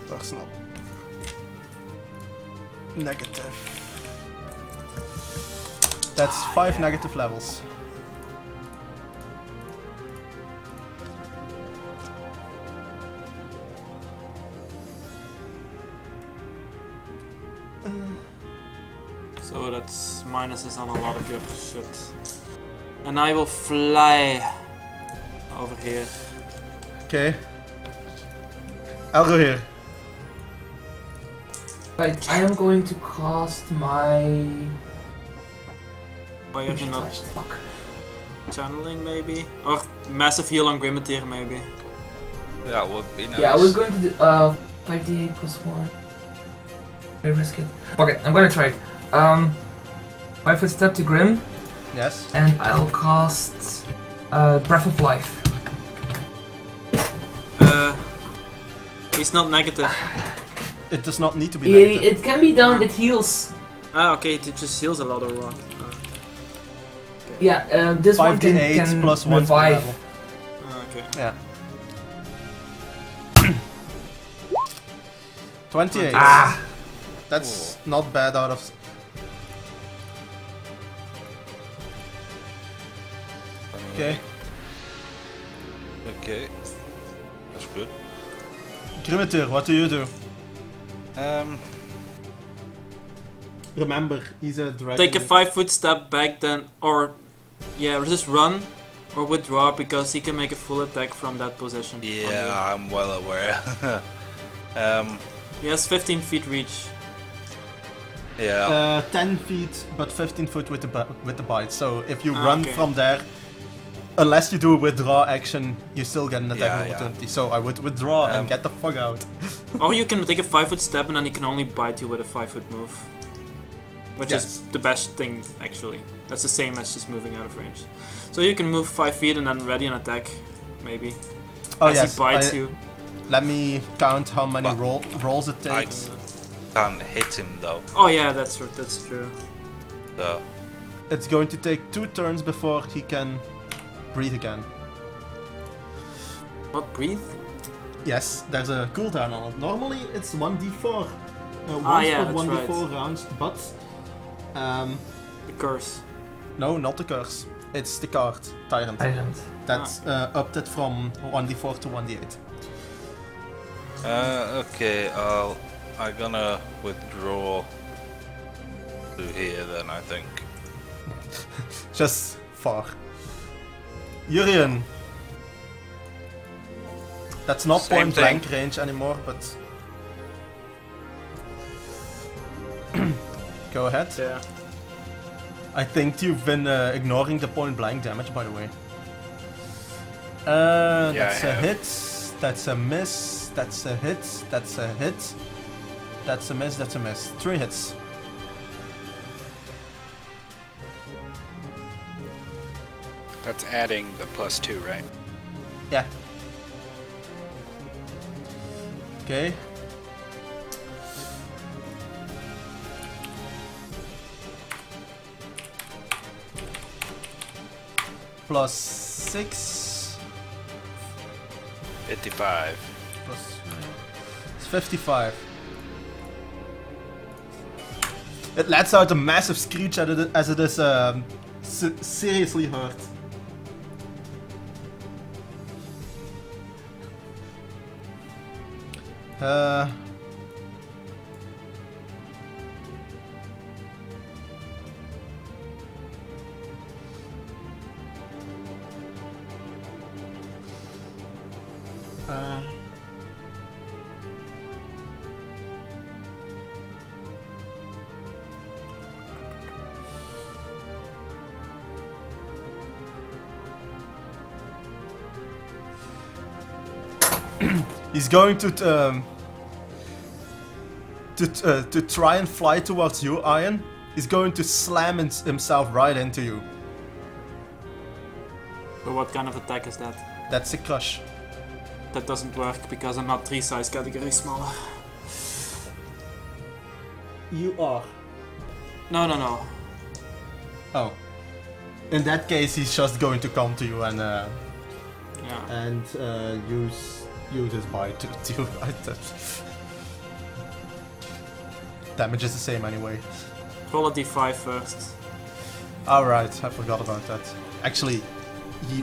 personal. Negative. That's 5 negative levels. So that's minuses on a lot of your shit. And I will fly over here. Okay. Elrohir. Right, I am going to cast my... Why are you not Fuck. channeling maybe? Or massive heal on Grimatier maybe? That would be nice. Yeah, I was going to do 5d8 plus 1. Very risky. Okay, I'm gonna try it. 5-foot step to Grim, Yes. and I'll cast Breath of Life. He's not negative. It does not need to be negative. It can be done, it heals. Ah, okay, it just heals a lot of rock. Yeah, this one 5d8 can plus 1 per revive. level. Okay. Yeah. 28. Ah! That's not bad out of... Okay. Okay. That's good. Grimatier, what do you do? Um, Remember, he's a dragon. Take a 5-foot step back then, or yeah, just run or withdraw because he can make a full attack from that position. yeah, I'm well aware. He has 15 feet reach. Yeah. 10 feet, but 15 foot with the bite. So if you Ah, run okay. from there, unless you do a withdraw action, you still get an attack Yeah, opportunity. So I would withdraw and get the fuck out. Or you can take a 5-foot step and then he can only bite you with a 5-foot move. Which Yes. is the best thing, actually. That's the same as just moving out of range. So you can move 5 feet and then ready an attack, maybe. Oh as yes, he bites you. let me count how many Well, rolls it takes. Can't hit him though. Oh yeah, that's true. So It's going to take 2 turns before he can breathe again. What, breathe? Yes, there's a cooldown on it. Normally it's 1d4. Ah, yeah, per that's 1d4 right. rounds, but The curse. no, not the curse. It's the card, Tyrant. Tyrant. That's upped it from 1d4 to 1d8. Okay, I'm gonna withdraw to here then, I think. Just far. Urian. That's not Same point blank range anymore, but... Go ahead. Yeah. I think you've been ignoring the point blank damage, by the way. That's a hit, that's a miss, that's a hit, that's a hit, that's a miss, that's a miss. 3 hits. That's adding the +2, right? Yeah. Okay. +6. 55. It's 55. It lets out a massive screech as it is seriously hurt. He's going to try and fly towards you, Iron. He's going to slam himself right into you. So what kind of attack is that? That's a crush. That doesn't work because I'm not 3 size category smaller. You are. No. Oh. In that case, he's just going to come to you and use his bite to deal with it. Damage is the same anyway. Roll a d5 first. Alright, I forgot about that. Actually,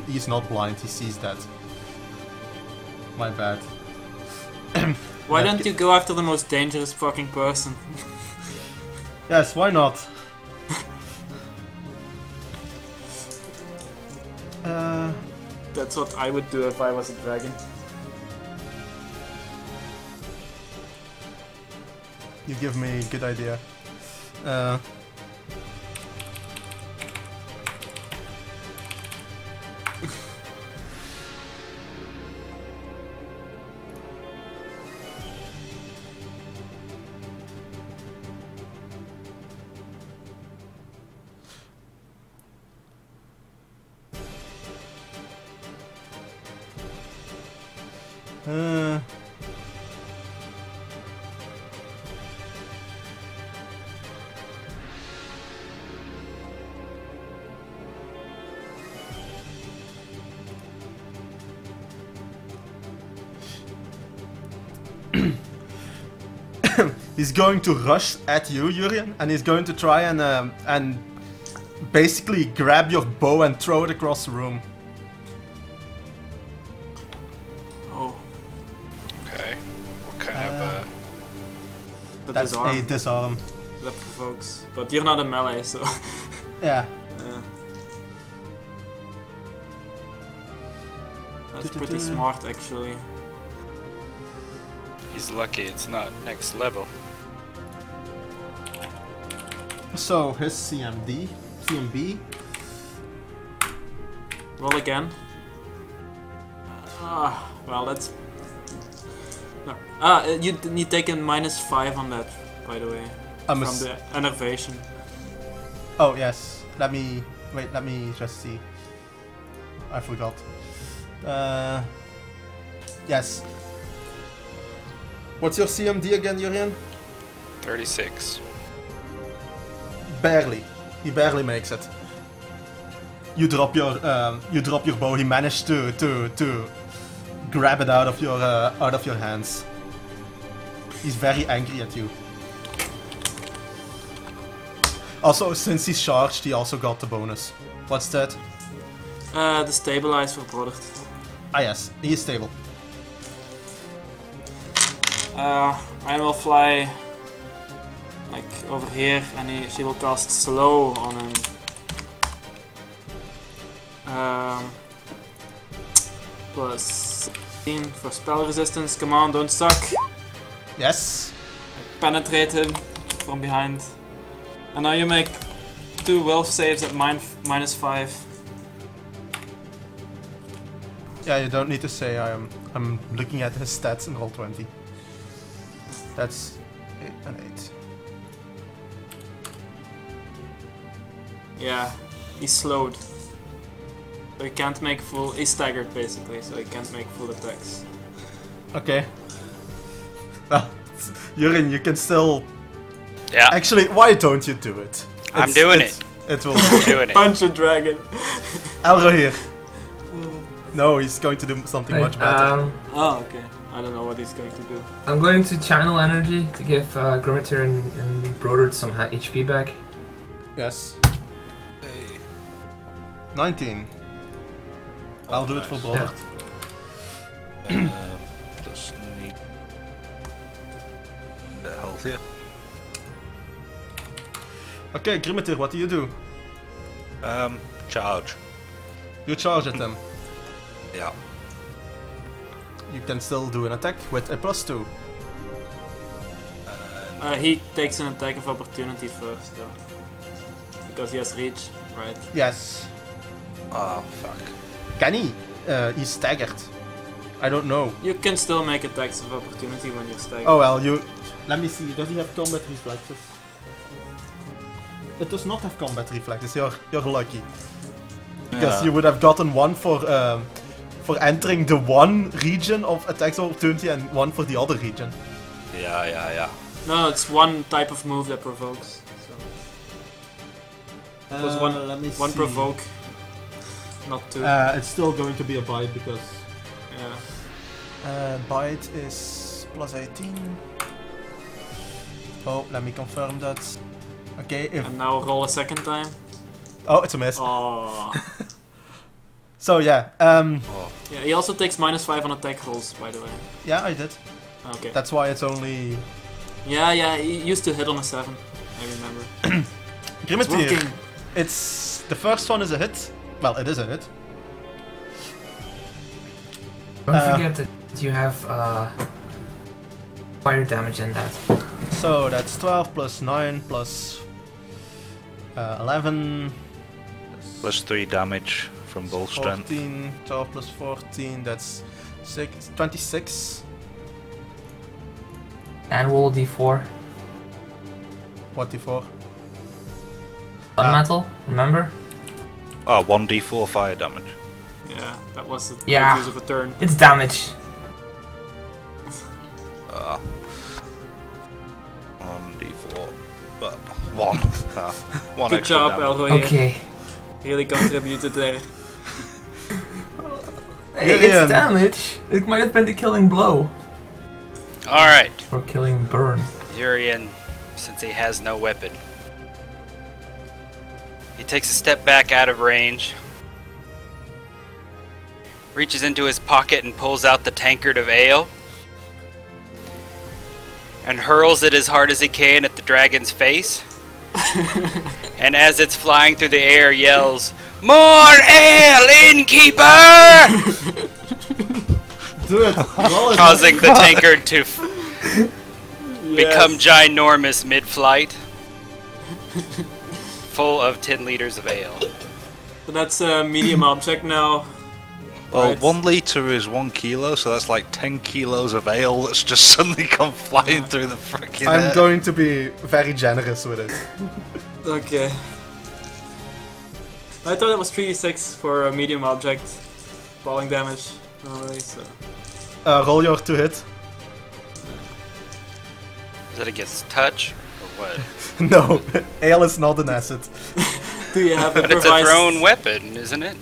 he's not blind, he sees that. My bad. Why don't you go after the most dangerous fucking person? Yes, why not? That's what I would do if I was a dragon. You give me a good idea. He's going to rush at you, Urian, and he's going to try and basically grab your bow and throw it across the room. Oh. Okay. What kind of That's a disarm. That provokes. But you're not a melee, so... Yeah. That's pretty smart, actually. He's lucky it's not next level. So his CMB. Roll again. Well, that's... No. You take a -5 on that, by the way. From the enervation. Oh, yes. Let me just see. I forgot. Yes. What's your CMD again, Urian? 36. Barely. He barely makes it. You drop your bow. He managed to grab it out of your hands. He's very angry at you. Also, since he's charged, he also got the bonus. What's that? The stabilize verborderd. Ah yes, he is stable. I will fly like over here, and she will cast slow on him. Plus 16 for spell resistance. Come on, don't suck. Yes. Penetrate him from behind. And now you make 2 will saves at -5. Yeah, you don't need to say I'm looking at his stats in Roll20. That's 8 and 8. Yeah, he's slowed. So he can't make full. He's staggered basically, so he can't make full attacks. Okay. Well, Yurin, you can still. Yeah. Actually, why don't you do it? I'm doing it. It will. Doing it. Punch a dragon. Elrohir. No, he's going to do something much better. Oh, okay. I don't know what he's going to do. I'm going to channel energy to give Grimatir and Brodard some HP back. Yes. 19. I'll do it for Brodard. Just need the health here. Okay, Grimatir, what do you do? Charge. You charge at them. Yeah. You can still do an attack with a +2. He takes an attack of opportunity first, though. Because he has reach, right? Yes. Oh, fuck. Can he? He's staggered. I don't know. You can still make attacks of opportunity when you're staggered. Oh well, you... Let me see, does he have combat reflexes? It does not have combat reflexes, you're lucky. Because you would have gotten one for entering the one region of attacks of opportunity and one for the other region. Yeah. No, it's one type of move that provokes. So. It was let me one see. provoke, not 2. It's still going to be a bite because... Yeah. Bite is +18. Oh, let me confirm that. Okay, if... And now roll a second time. Oh, it's a miss. Oh. So yeah, Yeah, he also takes -5 on attack rolls, by the way. yeah, I did. Okay. That's why it's only... Yeah, he used to hit on a 7, I remember. Grimatir. It's... The first one is a hit. Well, it is a hit. Don't forget that you have fire damage in that. So that's 12 plus 9 plus 11. Plus 3 damage from bull strength. 14, 12 plus 14, that's 26. And roll d4. What d4? Elemental, remember? Oh, 1d4 fire damage. Yeah, that was the Yeah. use of a turn. It's damage. 1d4. But 1. 1 Good extra job, damage. Elrohir. Okay. Really contributed there. Hey, it's damage. It might have been the killing blow. Alright. Or killing burn. Urian, since he has no weapon. He takes a step back out of range. Reaches into his pocket and pulls out the tankard of ale. And hurls it as hard as he can at the dragon's face. And as it's flying through the air, yells, "More ale, innkeeper!" Do it! Roll it! Causing the tankard to become ginormous mid-flight. Full of 10 liters of ale. So that's a medium object now. Well, Right. 1 litre is 1 kilo, so that's like 10 kilos of ale that's just suddenly come flying through the freaking air. I'm going to be very generous with it. Okay. I thought it was 3d6 for a medium object. Falling damage, normally, so. Roll your to hit. Is that against touch? Or what? No, ale is not an asset. Do you have But it's a improvised? thrown weapon, isn't it?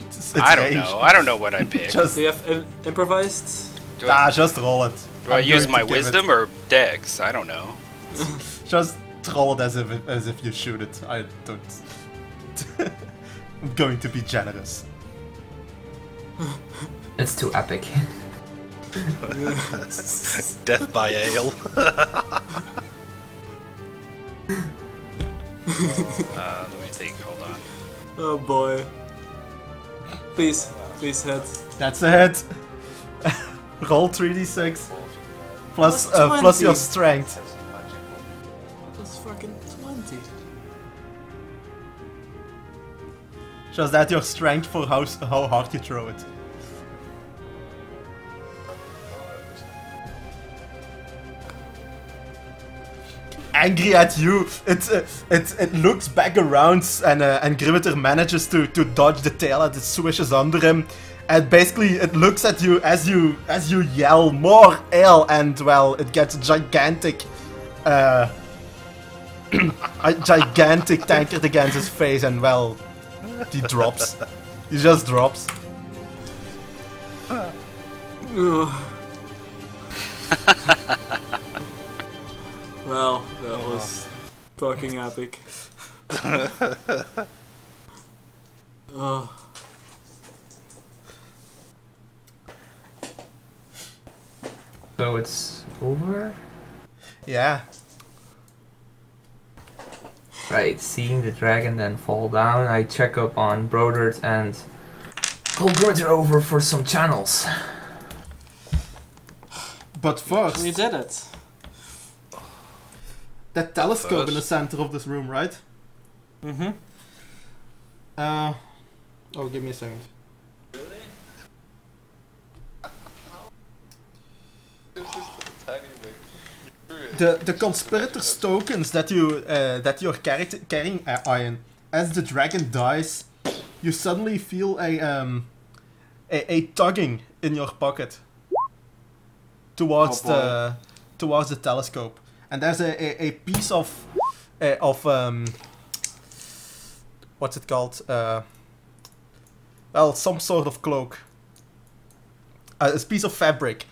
It's I don't range. know. I don't know what I picked. Just, Do you have improvised? Do I, just roll it. do I I'm use going my to give wisdom or dex? I don't know. Just roll it as if you shoot it. I don't. I'm going to be generous. It's too epic. Death by ale. Let me think, hold on. Oh boy. Please hit. That's a hit. Roll 3d6 plus your strength. That's fucking 20. Shows that your strength for how hard you throw it. Angry at you, it looks back around and Grimeter manages to dodge the tail as it swishes under him. And basically it looks at you as you yell more ale, and well, it gets gigantic a gigantic tankard against his face, and well, he drops. He just drops. Well, that was fucking epic. Oh. So it's over? Yeah. Right, seeing the dragon then fall down, I check up on Brodert and call Brodert over for some channels. But first, We did it. that telescope in the center of this room, right? Mm-hmm. Oh, give me a second. The conspirators' tokens that you're carrying, Ian, as the dragon dies, you suddenly feel a tugging in your pocket towards the telescope, and there's a piece of what's it called? Well, some sort of cloak, a piece of fabric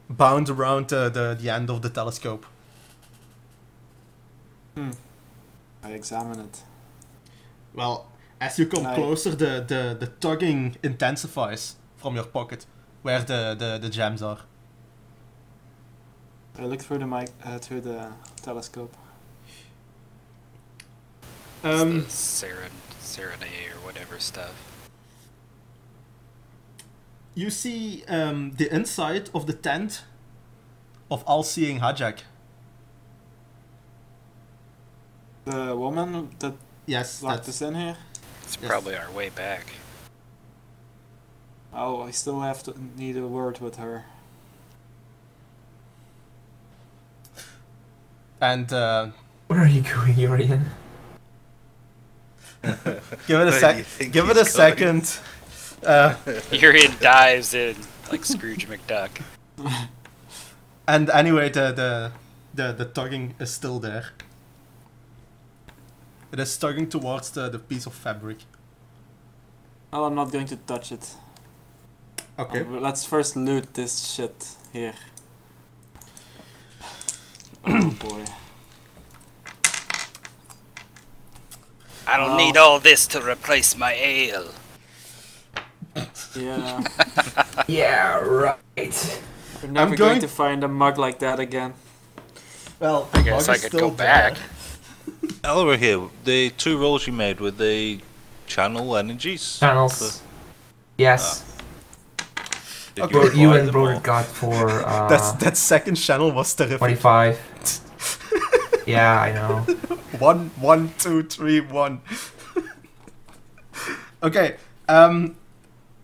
bound around the end of the telescope. I examine it. Well, as you come closer, the tugging intensifies from your pocket, where the gems are. I look through through the telescope. It's the Serenade or whatever stuff. You see the inside of the tent of All-Seeing Hajak. The woman that Yes, locked us in here? It's Yes. probably our way back. Oh, I still have to need a word with her. And Where are you going, Yorian? give it a Where do you think give it he's a going? second. Urian dives in like Scrooge McDuck. And anyway, the tugging is still there. It is tugging towards the piece of fabric. Oh, I'm not going to touch it. Okay. Let's first loot this shit here. Oh boy. I don't need all this to replace my ale. Yeah. Yeah, right. We're never going- going to find a mug like that again. Well, I guess I could go back. Elrohir, the 2 rolls you made, were they channel energies? Channels. Yes. Did Okay. Bro, you apply and them Brodert all? got for that second channel was terrific. 25. Yeah, I know. 1, 1, 2, 3, 1. Okay,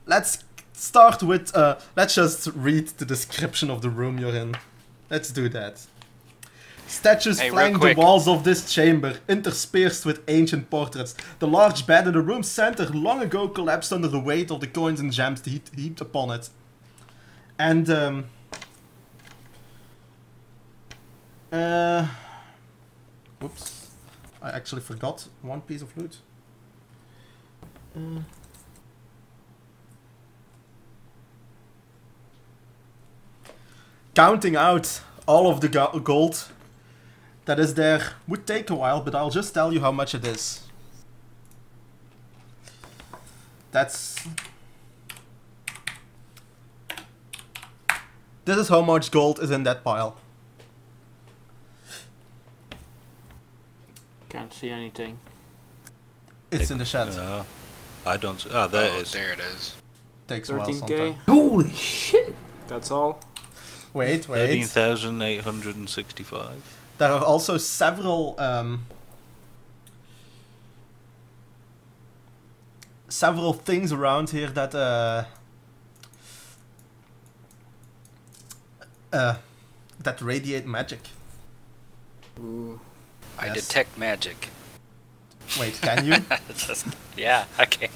let's start with, let's just read the description of the room you're in. Let's do that. Statues Hey, real flank the quick. walls of this chamber, interspersed with ancient portraits. The large bed in the room's center long ago collapsed under the weight of the coins and gems heaped upon it. And, whoops. I actually forgot one piece of loot. Counting out all of the gold that is there would take a while, but I'll just tell you how much it is. That's... This is how much gold is in that pile. Can't see anything. It's in the shed. I don't. Ah, there it is. There it is. Takes a while 13k. sometimes. Holy shit! That's all. Wait. 13,865. There are also several several things around here that that radiate magic. Ooh. I Yes. detect magic. Wait, can you? Yeah, I can.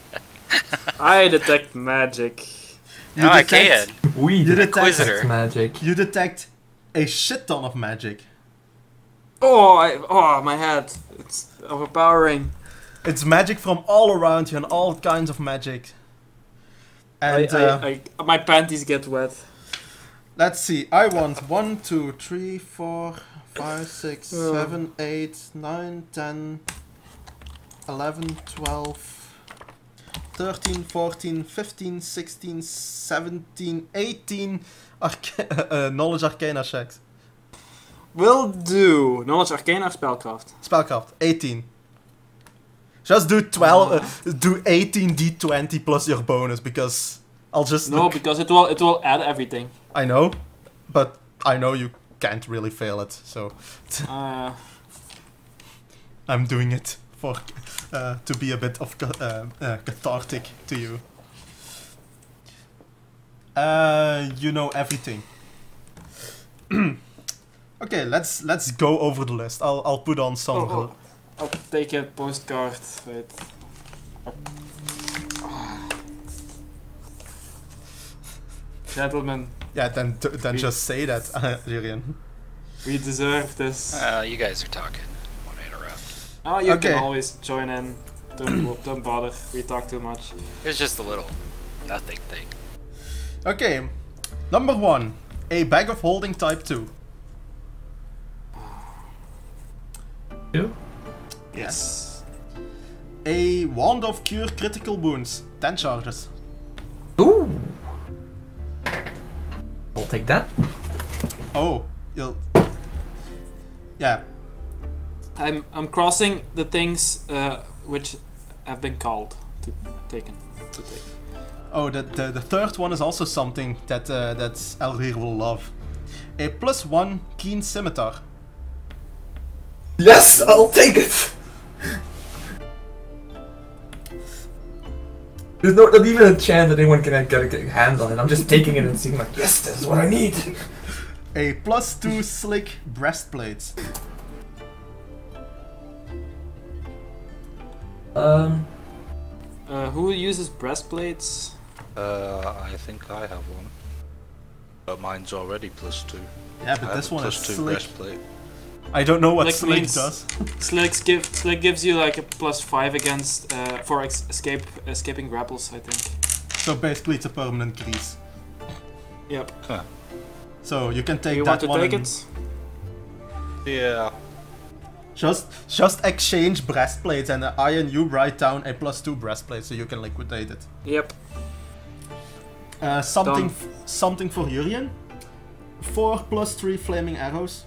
I detect magic. No, I can. We You detect Inquisitor. magic. You detect a shit ton of magic. Oh, my head. It's overpowering. It's magic from all around you and all kinds of magic. And My panties get wet. let's see. I want 1, 2, 3, 4, 5, 6, 7, 8, 9, 10, 11, 12, 13, 14, 15, 16, 17, 18 knowledge arcana checks. Will do. Knowledge Arcana or Spellcraft? Spellcraft, 18. Just do 12, do 18 d20 plus your bonus because I'll just No, because it will add everything. I know, but I know you can't really fail it, so I'm doing it for to be a bit of cathartic to you. You know everything. Okay, let's go over the list. I'll put on some. I'll take a postcard. Wait. Gentlemen, Yeah, then just say that, Jurian. we deserve this. You guys are talking. I want to interrupt. Oh, you Okay. can always join in. Don't bother. We talk too much. It's just a little nothing thing. Okay, number 1, a bag of holding type 2. You? Yes. A wand of cure critical wounds, 10 charges. Ooh! I'll take that. Oh, you'll. Yeah. I'm crossing the things which have been called to take. Oh, the third one is also something that that Elrohir will love. A +1 keen scimitar. Yes, I'll take it! There's not even a chance that anyone can get a hand on it. I'm just taking it and seeing like, yes, this is what I need. A +2 slick breastplate. Who uses breastplates? I think I have one. But mine's already +2. Yeah, I but have this a one is +2 slick. breastplate. I don't know what Slick slick means- does. Slick gives you like a +5 against for escaping grapples, I think. So basically, it's a permanent crease. Yep. Huh. So you can take You that want to one. take and it? Yeah. Just exchange breastplates, and I and you write down a +2 breastplate, so you can liquidate it. Yep. Something Done. something for Jurian. 4 +3 flaming arrows.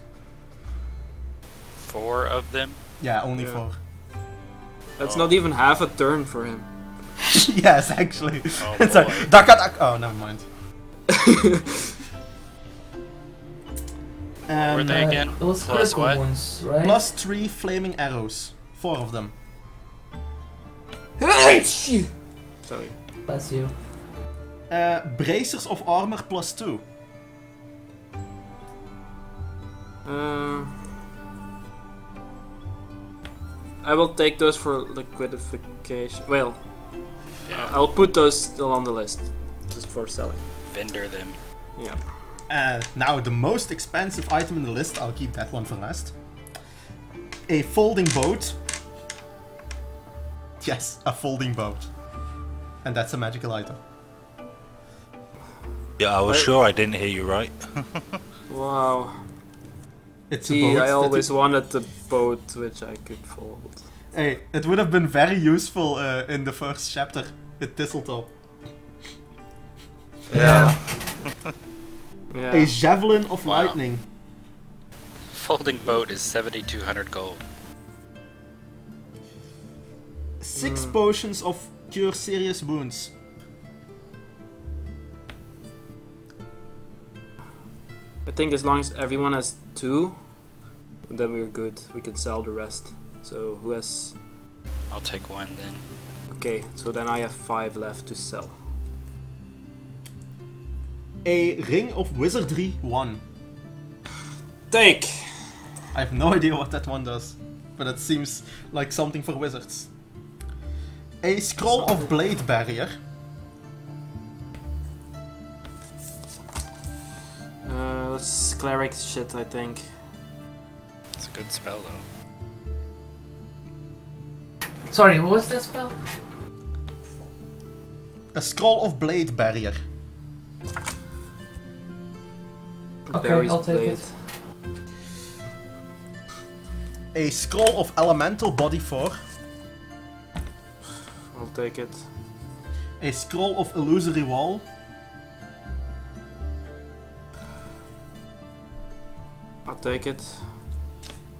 4 of them. Yeah, only Yeah. 4. That's not even half a turn for him. Yes, actually. Oh, It's like boy. oh, never mind. Were they again? Those Plus critical what? ones, right? +3 flaming arrows. 4 of them. Sorry. Bless you. Bracers of armor +2. I will take those for liquidification. Well, Yeah. I'll put those still on the list, just for selling. Vendor them. Yeah. Now the most expensive item in the list, I'll keep that one for last. A folding boat. Yes, a folding boat. And that's a magical item. Yeah, I was Right. sure I didn't hear you right. Wow. It's a See, boat. I that always wanted the boat which I could fold. Hey, it would have been very useful in the first chapter With Thistletop. Yeah. A Javelin of Wow. Lightning. Folding boat is 7,200 gold. 6 potions of cure serious wounds. I think as long as everyone has 2, then we're good. We can sell the rest. So who has... I'll take 1 then. Okay, so then I have 5 left to sell. A Ring of Wizardry 1. Take! I have no idea what that one does, but it seems like something for wizards. A Scroll of Blade Barrier. That's cleric shit, I think. It's a good spell though. Sorry, what was that spell? A Scroll of Blade Barrier. Okay, Barry's I'll take blade. it. A Scroll of Elemental Body 4. I'll take it. A Scroll of Illusory Wall. I'll take it.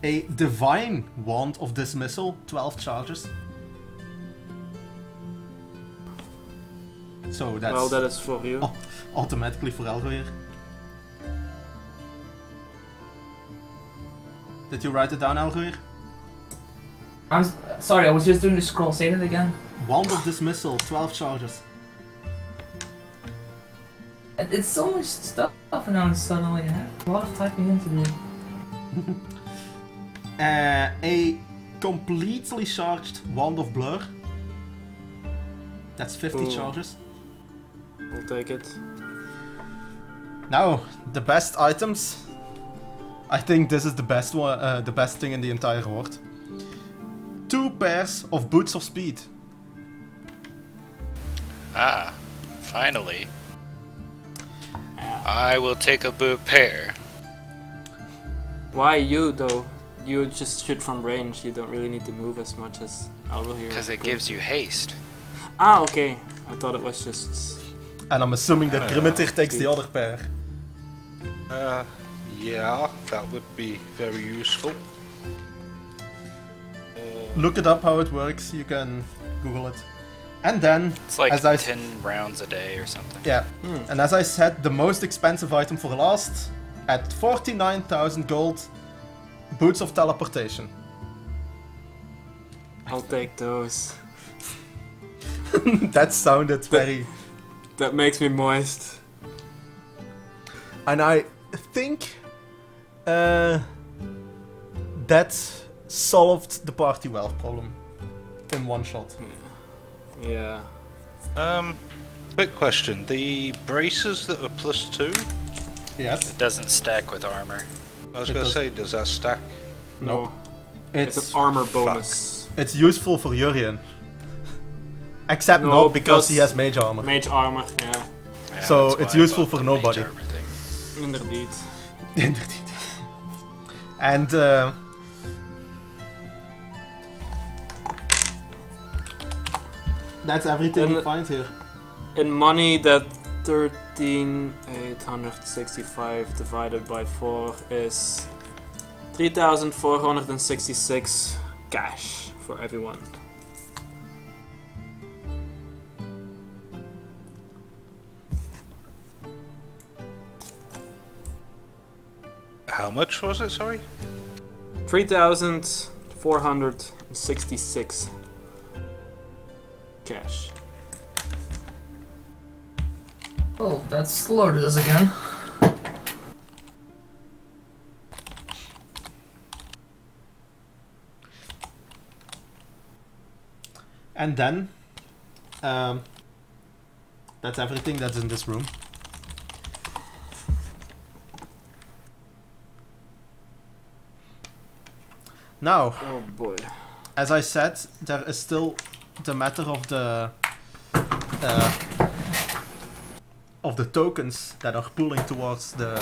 A Divine Wand of Dismissal, 12 charges. So that's Well, that is for you. Oh, automatically for Elrohir. Did you write it down, Elrohir? Sorry, I was just doing the scroll. Say it again. Wand of Dismissal, 12 charges. It's so much stuff now suddenly. I have a lot of typing in to do. A completely charged Wand of Blur. That's 50 Ooh. charges. I'll take it. Now, the best items. I think this is the best one, the best thing in the entire horde. 2 pairs of Boots of Speed. Ah, finally. I will take a boot pair. Why you though? You just shoot from range. You don't really need to move as much as Elrohir. Because it gives you haste. Ah, okay. I thought it was just... And I'm assuming that Grimmitir takes the other pair. Yeah, that would be very useful. Look it up how it works, you can Google it. And then, It's like as I 10 rounds a day or something. yeah, and as I said, the most expensive item for last, at 49,000 gold, Boots of Teleportation. I'll take those. That sounded very... That makes me moist. And I think that solved the party wealth problem in one shot. Yeah. Quick question. The braces that are +2, Yes. It doesn't stack with armor. I was It going to does- say, does that stack? No. It's It's an armor bonus. it's useful for Urian. Except No, not because because- he has mage armor. Mage armor, yeah. Yeah, So, that's it's why I useful bought for the nobody. mage armor thing. Indeed. Indeed. And that's everything And- you find here. In money, that 13,865 divided by 4 is 3,466 cash for everyone. How much was it, sorry? 3,466 cash. Oh, that's loaded us again. And then, that's everything that's in this room. Now, Oh boy. as I said, there is still the matter of the tokens that are pulling towards the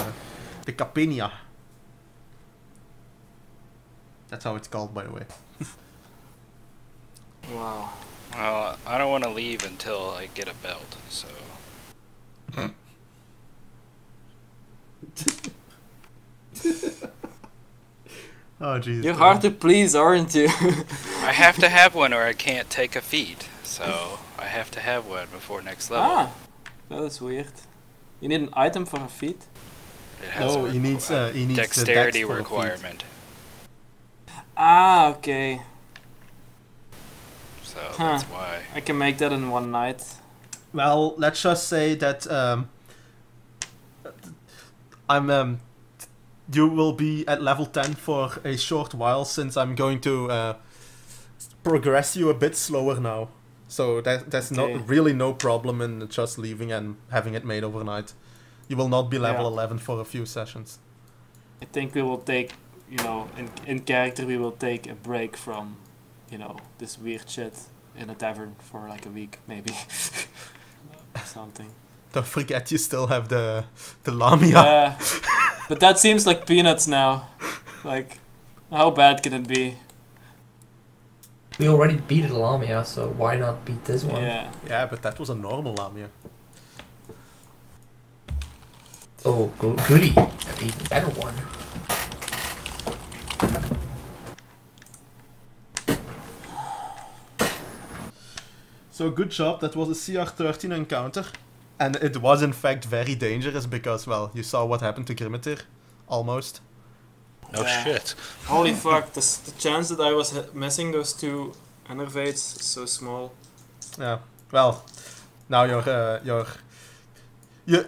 Capinia. That's how it's called, by the way. Wow. Well, I don't want to leave until I get a belt, so... Oh jeez. You're hard to please, aren't you? I have to have one or I can't take a feat, so I have to have one before next level. Ah, that is weird. You need an item for a feat? It has No, a he needs the dexterity dex for a feat. requirement, Ah, okay. so that's why. I can make that in one night. Well, let's just say that you will be at level 10 for a short while, since I'm going to progress you a bit slower now. So there's Okay. not really no problem in just leaving and having it made overnight. You will not be level Yeah. 11 for a few sessions. I think we will take, in character we will take a break from, this weird shit in a tavern for like a week, maybe. Something. Don't forget you still have the Lamia. Yeah. But that seems like peanuts now. Like, how bad can it be? We already beat Lamia, so why not beat this one? Yeah. Yeah, but that was a normal Lamia. Oh, goody. An even better one. So good job, that was a CR13 encounter. And it was in fact very dangerous because, well, you saw what happened to Grimmitir. Almost. No Yeah. shit. Holy fuck, the chance that I was missing those two enervates is so small. Yeah. Well, now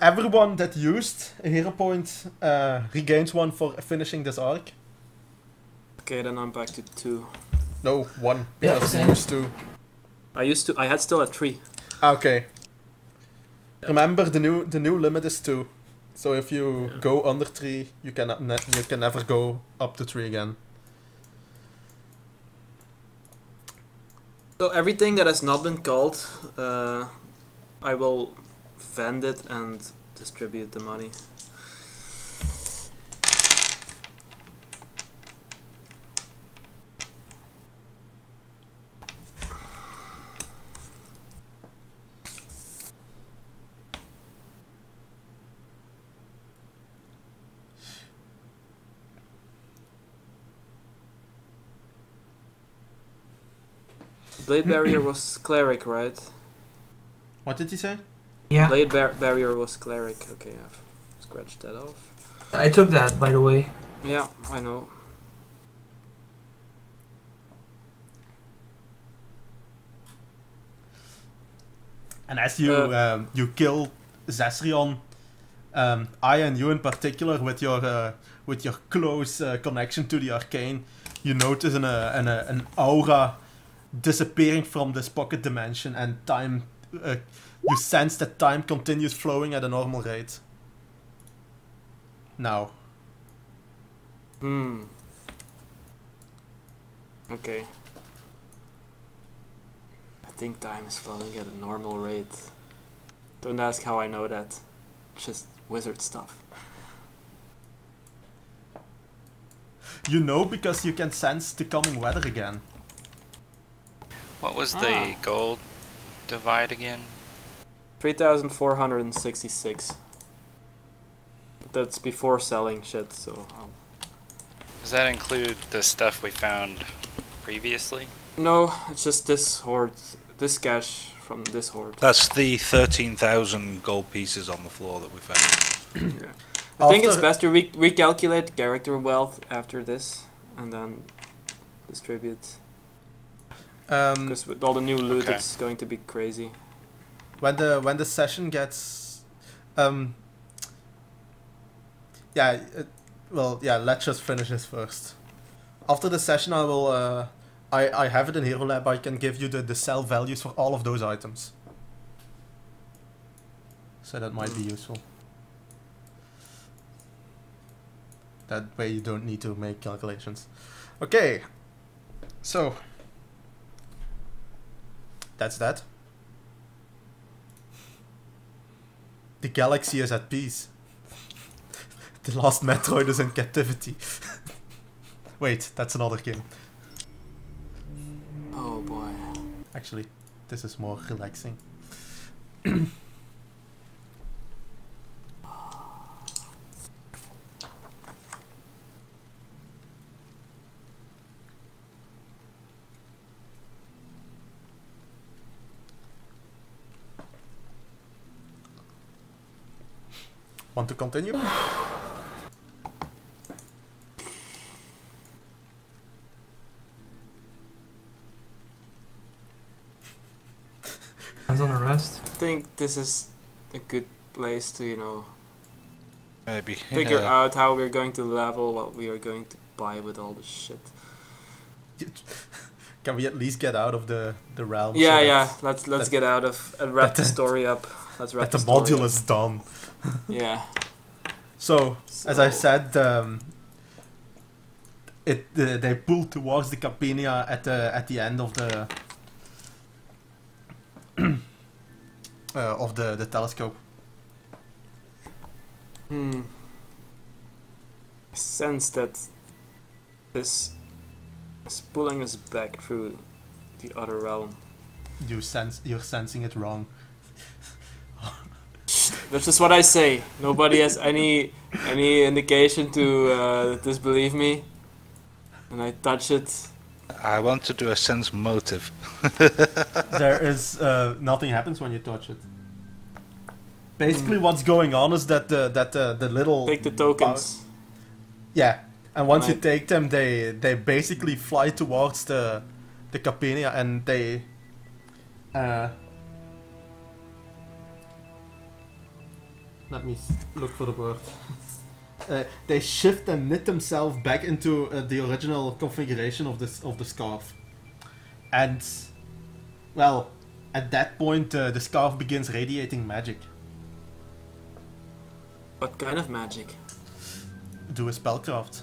everyone that used a hero point regains one for finishing this arc. Okay, then I'm back to 2. No, one. Yeah, Because you same. used to. I had still at 3. Okay. Remember, the new limit is 2. So if you go under 3, you can never go up to 3 again. So everything that has not been called, I will vend it and distribute the money. Blade Barrier was Cleric, right? What did you say? Yeah, Blade Barrier was Cleric. Okay, I've scratched that off. I took that, by the way. Yeah, I know. And as you you kill Zesrion, I and you in particular, with your close connection to the arcane, you notice an aura disappearing from this pocket dimension, and time. You sense that time continues flowing at a normal rate. Now. Okay. I think time is flowing at a normal rate. Don't ask how I know that. Just wizard stuff. You know because you can sense the coming weather again. What was the gold divide again? 3,466. That's before selling shit, so... Does that include the stuff we found previously? No, it's just this horde. This cash from this horde. That's the 13,000 gold pieces on the floor that we found. Yeah. I think it's After- best to recalculate character wealth after this, and then distribute. Because with all the new loot, Okay. it's going to be crazy. When the session gets, let's just finish this first. After the session, I will, I have it in Hero Lab. I can give you the sell values for all of those items. So that might be useful. That way you don't need to make calculations. Okay, so that's that. The galaxy is at peace. The last Metroid is in captivity. Wait, that's another game. Oh boy. Actually, this is more relaxing. Want to continue? Hands on a rest. I think this is a good place to, you know, Maybe. figure out how we're going to level, what we are going to buy with all the shit. Can we at least get out of the realm? Yeah, so yeah. that- Let's get out of and wrap the story up. Let's wrap that the story module up. is done. Yeah. So, as I said, they pulled towards the Capinia at the end of the the telescope. I sense that this is pulling us back through the other realm. You're sensing it wrong. That's just what I say. Nobody has any indication to disbelieve me. And I touch it. I want to do a sense motive. There is nothing happens when you touch it. Basically, what's going on is that the little Take the tokens. yeah, and once you Right. take them, they basically fly towards the Capinia, and they let me look for the word. They shift and knit themselves back into the original configuration of the scarf, and well, at that point, the scarf begins radiating magic. What kind of magic? Do a spellcraft.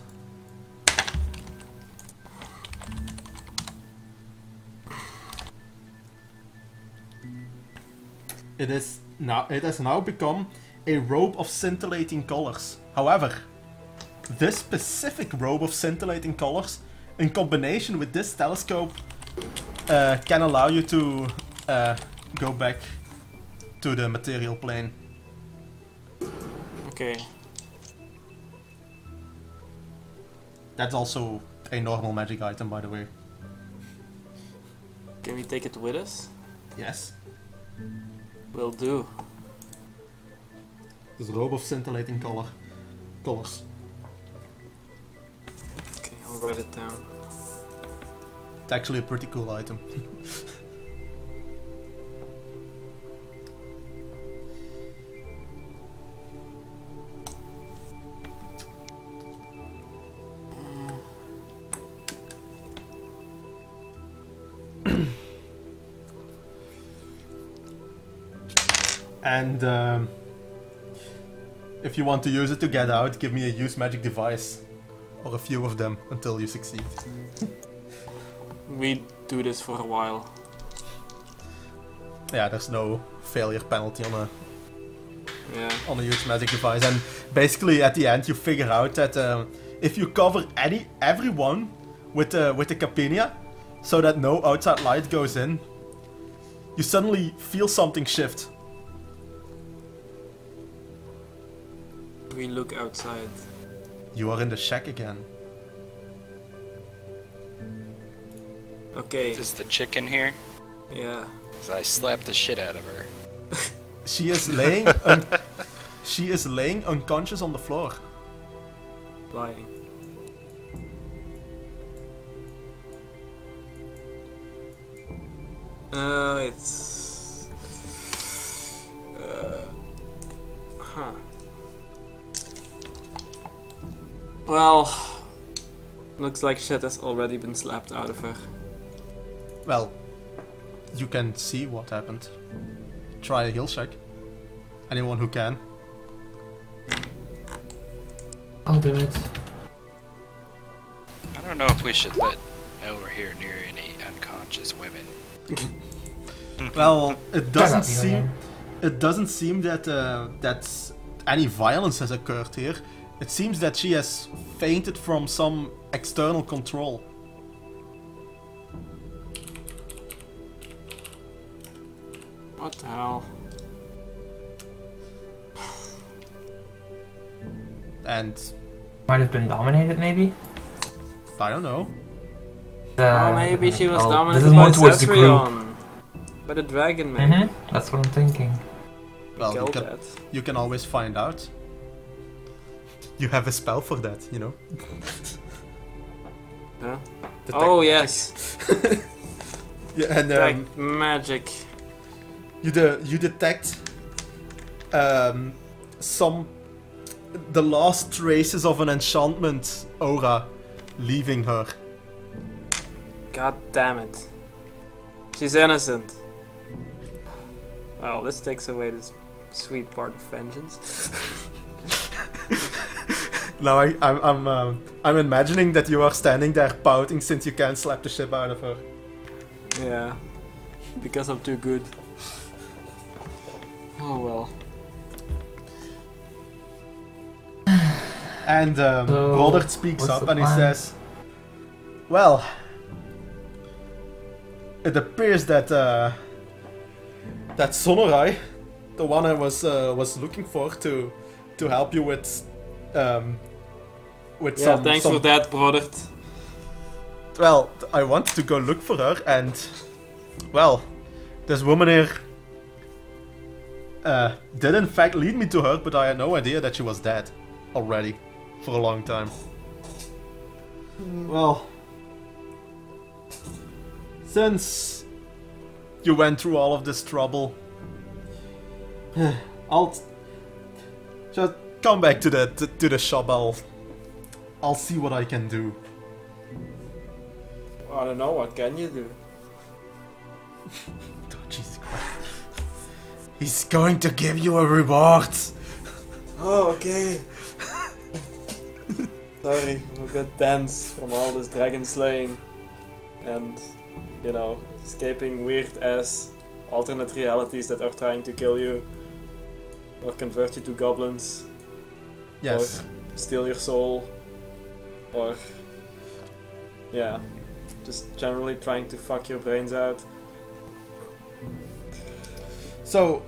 It has now become a robe of scintillating colors. However, this specific robe of scintillating colors, in combination with this telescope, can allow you to go back to the material plane. Okay. That's also a normal magic item, by the way. Can we take it with us? Yes. Will do. This robe of scintillating colors. Okay, I'll write it down. It's actually a pretty cool item. And if you want to use it to get out, give me a use magic device. Or a few of them until you succeed. We do this for a while. Yeah, there's no failure penalty on Yeah. a use magic device. And basically at the end you figure out that if you cover everyone with the Capinia, so that no outside light goes in, you suddenly feel something shift. We look outside. You are in the shack again. Okay. Is the chicken here? Yeah. 'Cause I slapped the shit out of her. She is laying she is laying unconscious on the floor. Lying. It's... Huh. Well... Looks like shit has already been slapped out of her. Well, you can see what happened. Try a heal check. Anyone who can. I'll do it. I don't know if we should let Elrohir near any unconscious women. Well, it doesn't That'd be seem. It doesn't seem that that any violence has occurred here. It seems that she has fainted from some external control. What the hell? And Might have been dominated, maybe? I don't know. Oh, maybe she was this dominated is by more towards the group. Cesarion. By the dragon, maybe. That's what I'm thinking. Well, Killed that. you can always find out. You have a spell for that, you know. Huh? Detect Oh, yes. Yeah, and Like magic. you detect the last traces of an enchantment aura leaving her. God damn it. She's innocent. Well, this takes away this sweet part of vengeance. Now I'm imagining that you are standing there pouting since you can't slap the shit out of her. Yeah. Because I'm too good. Oh well. And Brodert speaks what's up the and he plan? says, "Well, it appears that that Sonorai, the one I was looking for to help you with Yeah, some thanks some for that, brother. Well, I wanted to go look for her, and well, this woman here did in fact lead me to her, but I had no idea that she was dead already for a long time. Well, since you went through all of this trouble, I'll just come back to the shop. I'll see what I can do." I don't know, what can you do? Oh, Jesus Christ. He's going to give you a reward. Oh, okay. Sorry, I'm a bit tense from all this dragon slaying and, you know, escaping weird ass alternate realities that are trying to kill you or convert you to goblins Yes. or steal your soul or, yeah, just generally trying to fuck your brains out. So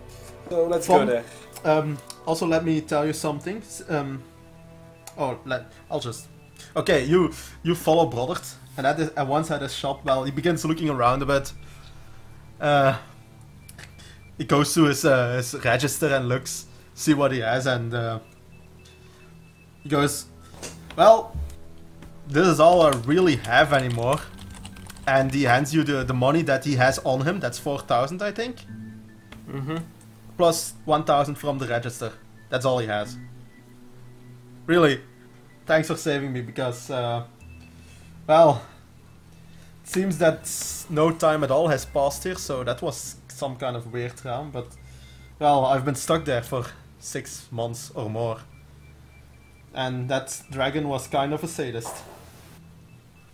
let's From- go there. also, let me tell you something. I'll just. Okay, you follow Brodert, and at once at his shop. Well, he begins looking around a bit. He goes to his register and looks, see what he has, and he goes, "Well, this is all I really have anymore." And he hands you the money that he has on him. That's 4,000, I think. Mm-hmm. Plus 1,000 from the register. That's all he has. Really, thanks for saving me, because, well, it seems that no time at all has passed here, so that was some kind of weird round, but, well, I've been stuck there for 6 months or more. And that dragon was kind of a sadist.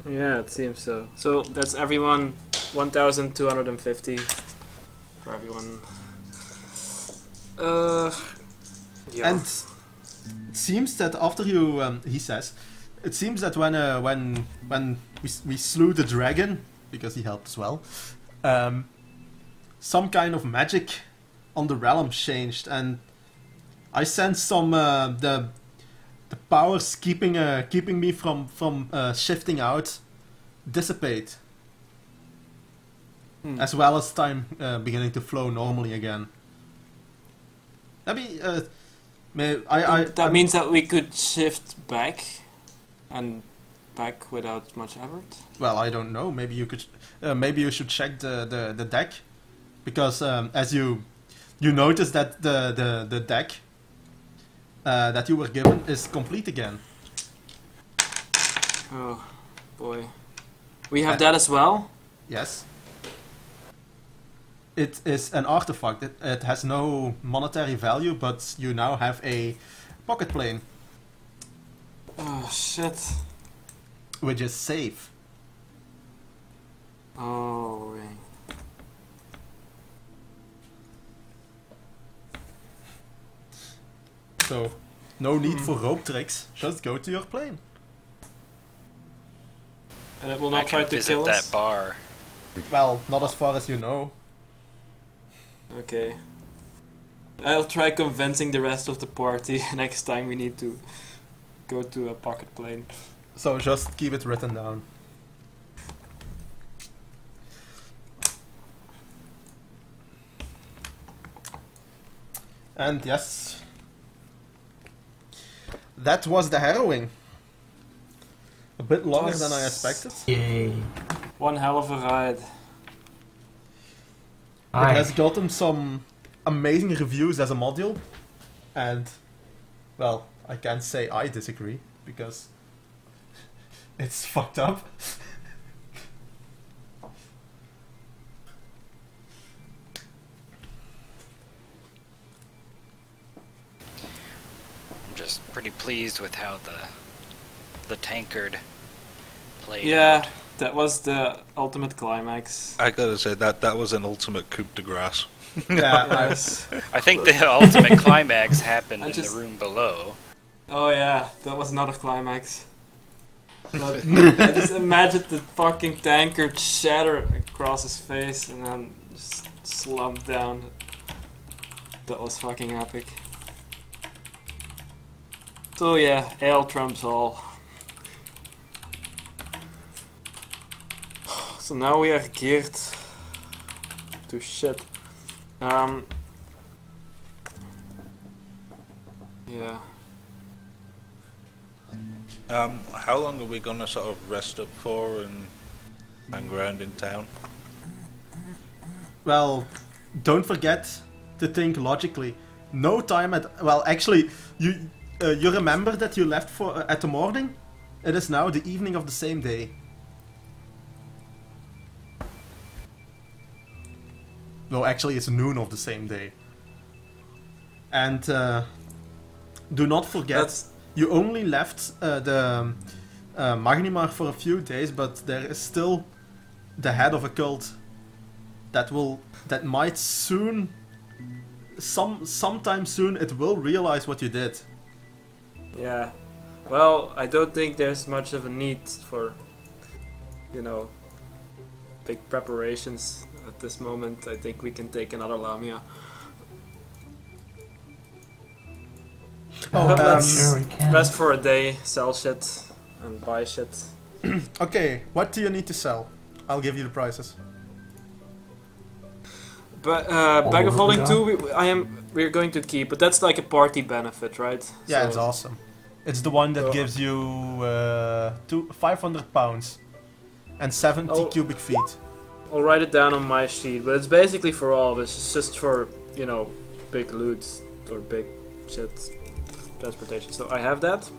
Yeah, it seems so. So that's everyone 1,250 for everyone. Yeah. And it seems that after you, he says, it seems that when we slew the dragon, because he helped as well, some kind of magic on the realm changed, and I sense some the powers keeping me from shifting out dissipate, as well as time beginning to flow normally again. Maybe that means that we could shift back and back without much effort. Well, I don't know. Maybe you could. Maybe you should check the deck, because as you notice that the deck that you were given is complete again. Oh boy, we have that as well. Yes. It is an artifact. It has no monetary value, but you now have a pocket plane, Oh shit. which is safe. Oh right. So, no need for rope tricks. Just go to your plane. And it will I not try can to visit kill that us. bar. Well, not as far as you know. Okay. I'll try convincing the rest of the party next time we need to go to a pocket plane. So just keep it written down. And yes, that was the harrowing. A bit longer than I expected. Yay. One hell of a ride. It has gotten some amazing reviews as a module, and well, I can't say I disagree because it's fucked up. I'm just pretty pleased with how the tankard played Yeah, out. that was the ultimate climax. I gotta say that was an ultimate coup de grace. Yeah, Yes. I think the ultimate climax happened I in just- the room below. Oh yeah, that was not a climax. But I just imagined the fucking tankard shatter across his face and then just slump down. That was fucking epic. So yeah, ale trumps all. So now we are geared to shit. Yeah. How long are we gonna sort of rest up for and hang around in town? well, don't forget to think logically. No time at well, actually, you remember that you left for at the morning. It is now the evening of the same day. No, actually, it's noon of the same day. And do not forget, That's you only left the Magnimar for a few days, but there is still the head of a cult that might soon, sometime soon, it will realize what you did. yeah. Well, I don't think there's much of a need for, you know, big preparations at this moment. I think we can take another Lamia. Oh, But let's Sure we can. rest for a day, sell shit, and buy shit. Okay, what do you need to sell? I'll give you the prices. But Bag of Oh, Holding yeah. 2, we're going to keep, but that's like a party benefit, right? Yeah, So- it's awesome. It's the one that Oh. gives you 500 pounds and 70 Oh. cubic feet. I'll write it down on my sheet, but it's basically for all of us. It's just for, you know, big loot or big shit transportation. So I have that.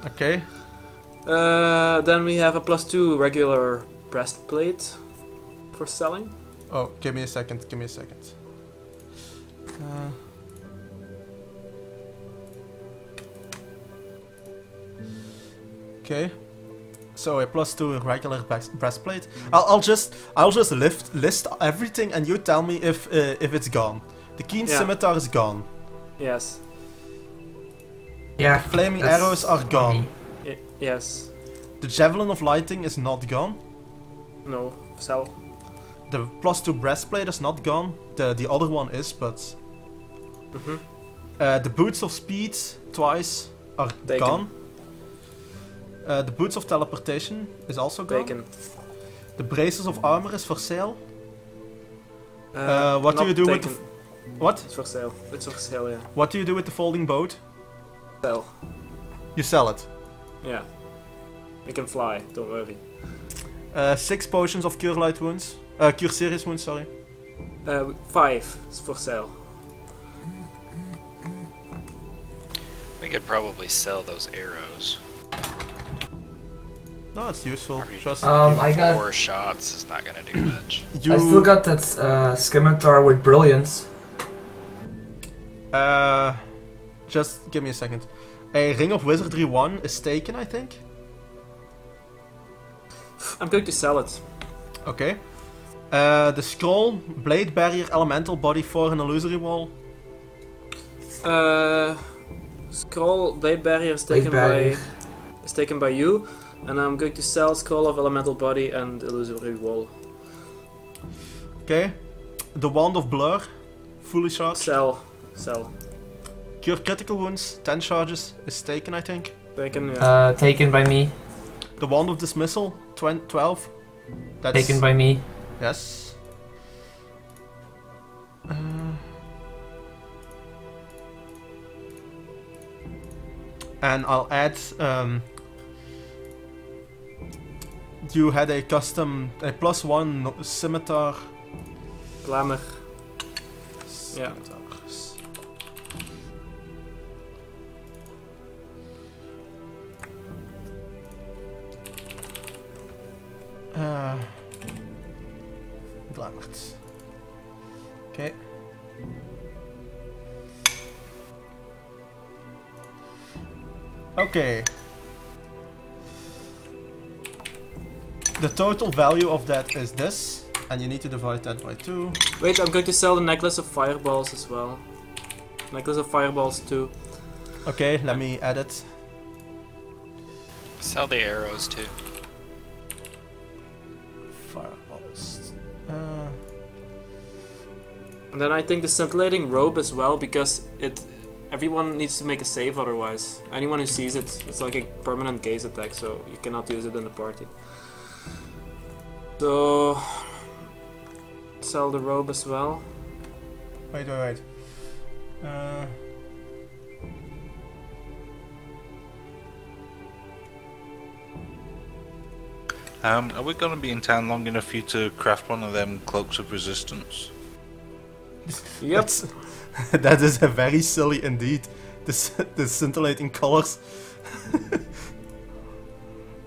Okay. Then we have a +2 regular breastplate for selling. Oh, give me a second. Okay. So a +2 regular breastplate. I'll just list everything, and you tell me if it's gone. The keen Yeah. scimitar is gone. Yes. Yeah. Flaming that's arrows are gone. Yes. The javelin of lighting is not gone. No. Sell. The +2 breastplate is not gone. The other one is, but Mhm. the boots of speed twice are Taken. gone. The boots of teleportation is also gone. Taken. The braces of armor is for sale. What do not you do with taken. What? It's for sale. It's for sale, yeah. What do you do with the folding boat? Sell. You sell it. Yeah. We can fly, don't worry. 6 potions of cure light wounds. Cure serious wounds, sorry. 5 is for sale. We could probably sell those arrows. No, it's useful. Just I got. 4 shots is not gonna do much. you. I still got that scimitar with brilliance. Just give me a second. A ring of wizardry 1 is taken, I think. I'm going to sell it. Okay. The scroll, blade barrier, elemental body 4, and illusory wall. Scroll blade barrier is Blade taken barrier. by you, and I'm going to sell scroll of elemental body and illusory wall. Okay. The wand of blur fully charged. Cell. Cure critical wounds, 10 charges is taken, I think. Taken, yeah. Taken by me. The wand of dismissal, 12. That's Taken by me. yes. And I'll add. You had a custom, a +1 scimitar. Glamour. Yeah. Scimitars. Glamored. Okay. Okay. The total value of that is this, and you need to divide that by 2. Wait, I'm going to sell the necklace of fireballs as well. Necklace of fireballs too. Okay, let me add it. Sell the arrows too. Fireballs. And then I think the scintillating robe as well, because everyone needs to make a save otherwise. Anyone who sees it, it's like a permanent gaze attack, so you cannot use it in the party. So sell the robe as well. Wait. Are we going to be in town long enough for you to craft one of them cloaks of resistance? Yep. That is a very silly indeed. The scintillating colors.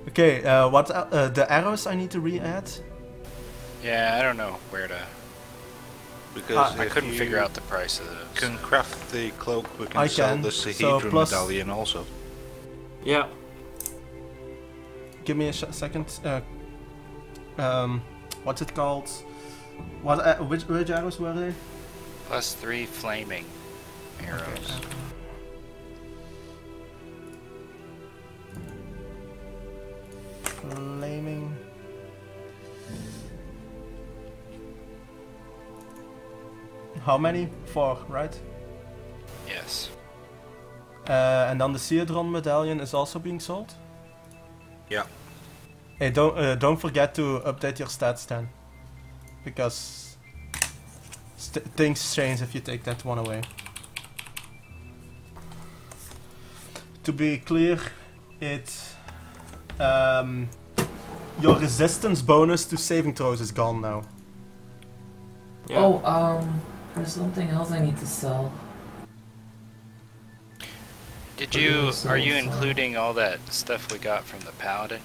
Okay, what the arrows I need to re-add? Yeah, I don't know where to. Because I if couldn't you figure out the price of those. Can craft the cloak, we can I sell can, the so Sahedron plus- medallion also. Yeah. Give me a second. What's it called? Which arrows were they? +3 flaming arrows. Flaming. How many? 4, right? Yes. And then the Sahedron medallion is also being sold. Yeah. Hey, don't forget to update your stats then, because things change if you take that one away. To be clear, your resistance bonus to saving throws is gone now. Yeah. Oh, there's something else I need to sell. Are you including all that stuff we got from the paladin?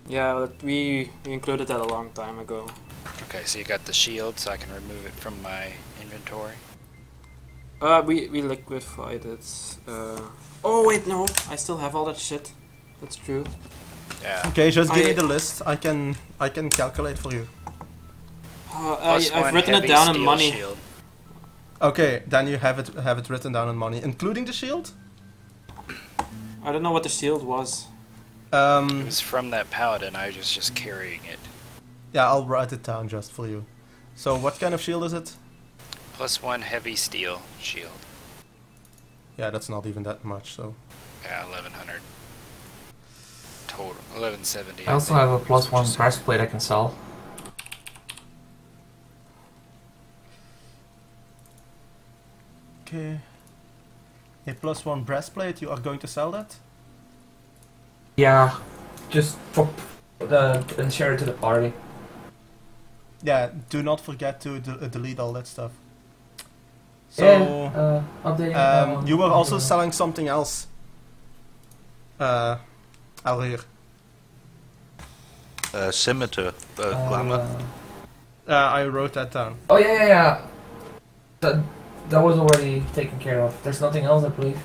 Yeah, but we included that a long time ago. Okay, so you got the shield, so I can remove it from my inventory. We liquefied it. Oh wait, no, I still have all that shit. That's true. Yeah. Okay, just give me the list. I can calculate for you. I've written it down in money. Shield. Okay, then you have it written down in money, including the shield. I don't know what the shield was. It was from that paladin. I was just carrying it. Yeah, I'll write it down just for you. So, what kind of shield is it? +1 heavy steel shield. Yeah, that's not even that much. So. Yeah, 1100 total. 1170. I also have a +1 breastplate I can sell. Okay. A +1 breastplate. You are going to sell that? Yeah, just and share it to the party. Yeah. Do not forget to delete all that stuff. So. Yeah, updating. You were also selling something else. Elrohir. Scimitar, glamour. I wrote that down. Oh yeah. That was already taken care of. There's nothing else, I believe.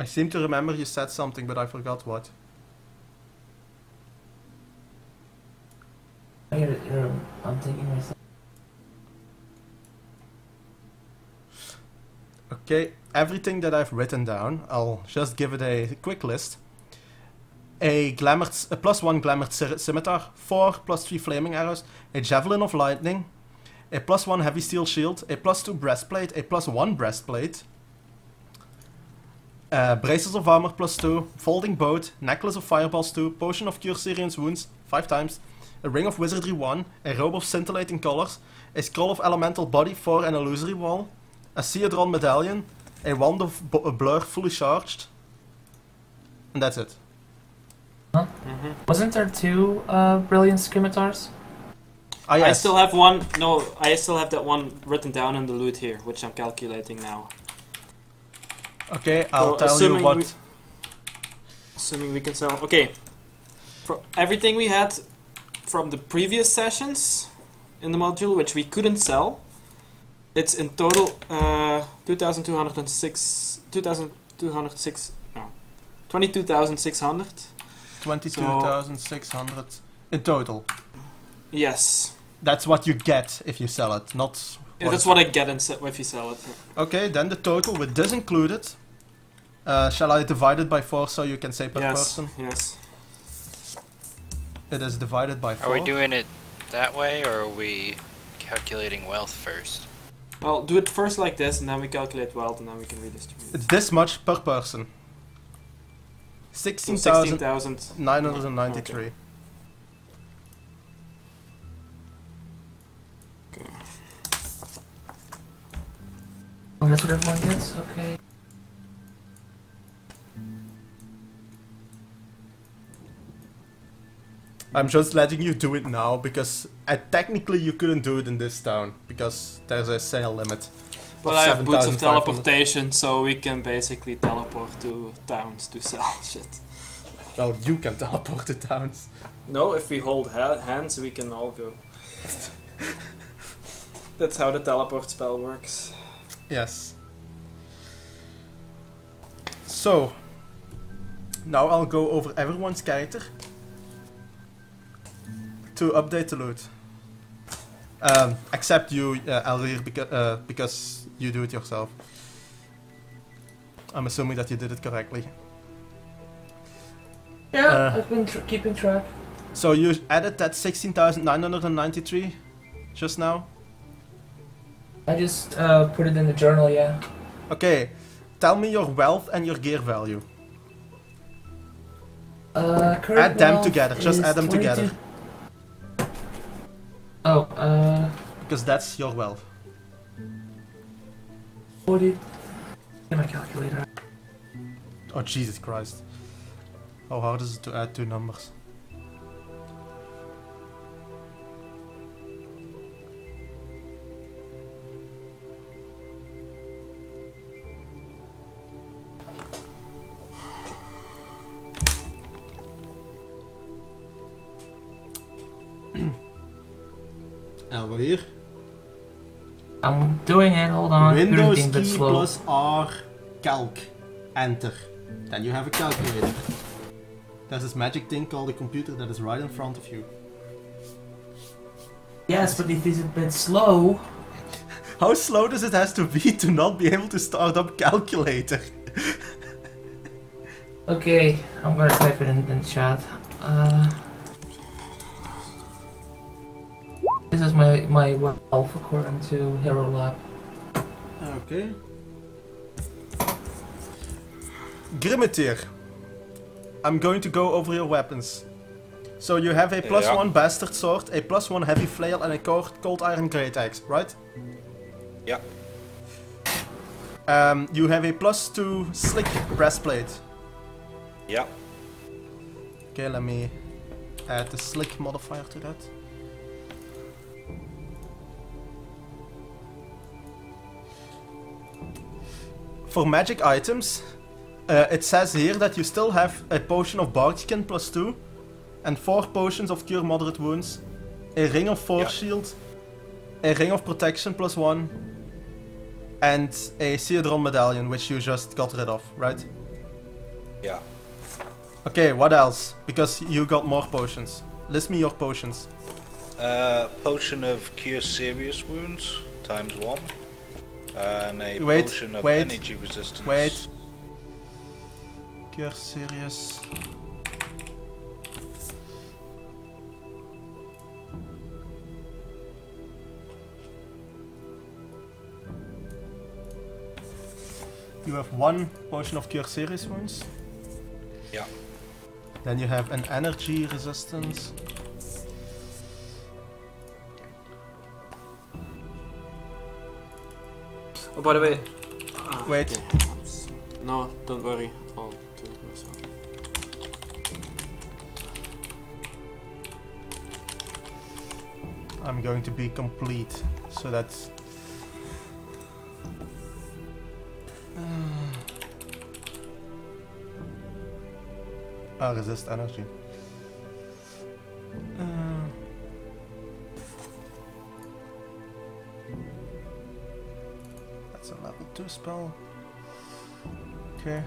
I seem to remember you said something, but I forgot what. I'm thinking myself. Okay, everything that I've written down, I'll just give it a quick list. A +1 glamored scimitar, 4 +3 flaming arrows, a javelin of lightning, a +1 heavy steel shield, a +2 breastplate, a +1 breastplate, braces of armor +2, folding boat, necklace of fireballs 2, potion of cure serious wounds 5 times, a ring of wizardry 1, a robe of scintillating colors, a scroll of elemental body 4 and illusory wall, a Seodron medallion, a wand of blur fully charged, and that's it. Huh? Wasn't there 2 brilliant scimitars? Ah, yes. I still have one. No, I still have that one written down in the loot here, which I'm calculating now. Okay, I'll So, tell you what. Assuming we can sell. Okay, for everything we had from the previous sessions in the module, which we couldn't sell, it's in total 22,600. 22,600 in total. Yes. That's what you get if you sell it, not. Yeah, that's what I get if you sell it. Okay, then the total with this included. Shall I divide it by 4 so you can say per person? Yes. It is divided by 4. Are we doing it that way, or are we calculating wealth first? Well, do it first like this, and then we calculate wealth, and then we can redistribute. It's this much per person. 16,993. Okay. Oh, that's what everyone gets? Okay. I'm just letting you do it now because technically you couldn't do it in this town because there's a sale limit. But I have boots of 7,500. teleportation, so we can basically teleport to towns to sell shit. Well, you can teleport to towns. No, if we hold hands, we can all go. That's how the teleport spell works. Yes. So, now I'll go over everyone's character to update the loot. Except you, Elrohir, because you do it yourself. I'm assuming that you did it correctly. Yeah, I've been keeping track. So you added that 16,993 just now? I just put it in the journal, yeah. Okay, tell me your wealth and your gear value. Current Add them wealth together, just is add them 22. together. Oh, Because that's your wealth. 40. Get my calculator. Oh, Jesus Christ. How hard is it to add 2 numbers? Elrohir. I'm doing it, hold on. Windows Everything's a bit key slow. plus R, calc, enter. Then you have a calculator. There's this magic thing called a computer that is right in front of you. Yes, but if it's a bit slow. How slow does it have to be to not be able to start up calculator? Okay, I'm gonna type it in chat. This is my wealth according to Hero Lab. Okay. Grimmeteer. I'm going to go over your weapons. So you have a +1 bastard sword, a +1 heavy flail, and a cold iron great axe, right? Yeah. You have a +2 slick breastplate. Yeah. Okay, let me add the slick modifier to that. For magic items, it says here that you still have a potion of bardskin +2 and 4 potions of cure moderate wounds, a ring of force shield, a ring of protection +1, and a Seodron medallion, which you just got rid of, right? Yeah. Okay, what else? Because you got more potions. List me your potions. Potion of cure serious wounds ×1. And a Wait, potion of wait, energy resistance. Wait. Cure serious. You have 1 potion of cure serious wounds. Yeah. Then you have an energy resistance. Oh, by the way. Wait. Okay. No, don't worry. I'll do it myself. I'm going to be complete, so that's... resist energy. That's a level 2 spell. Okay.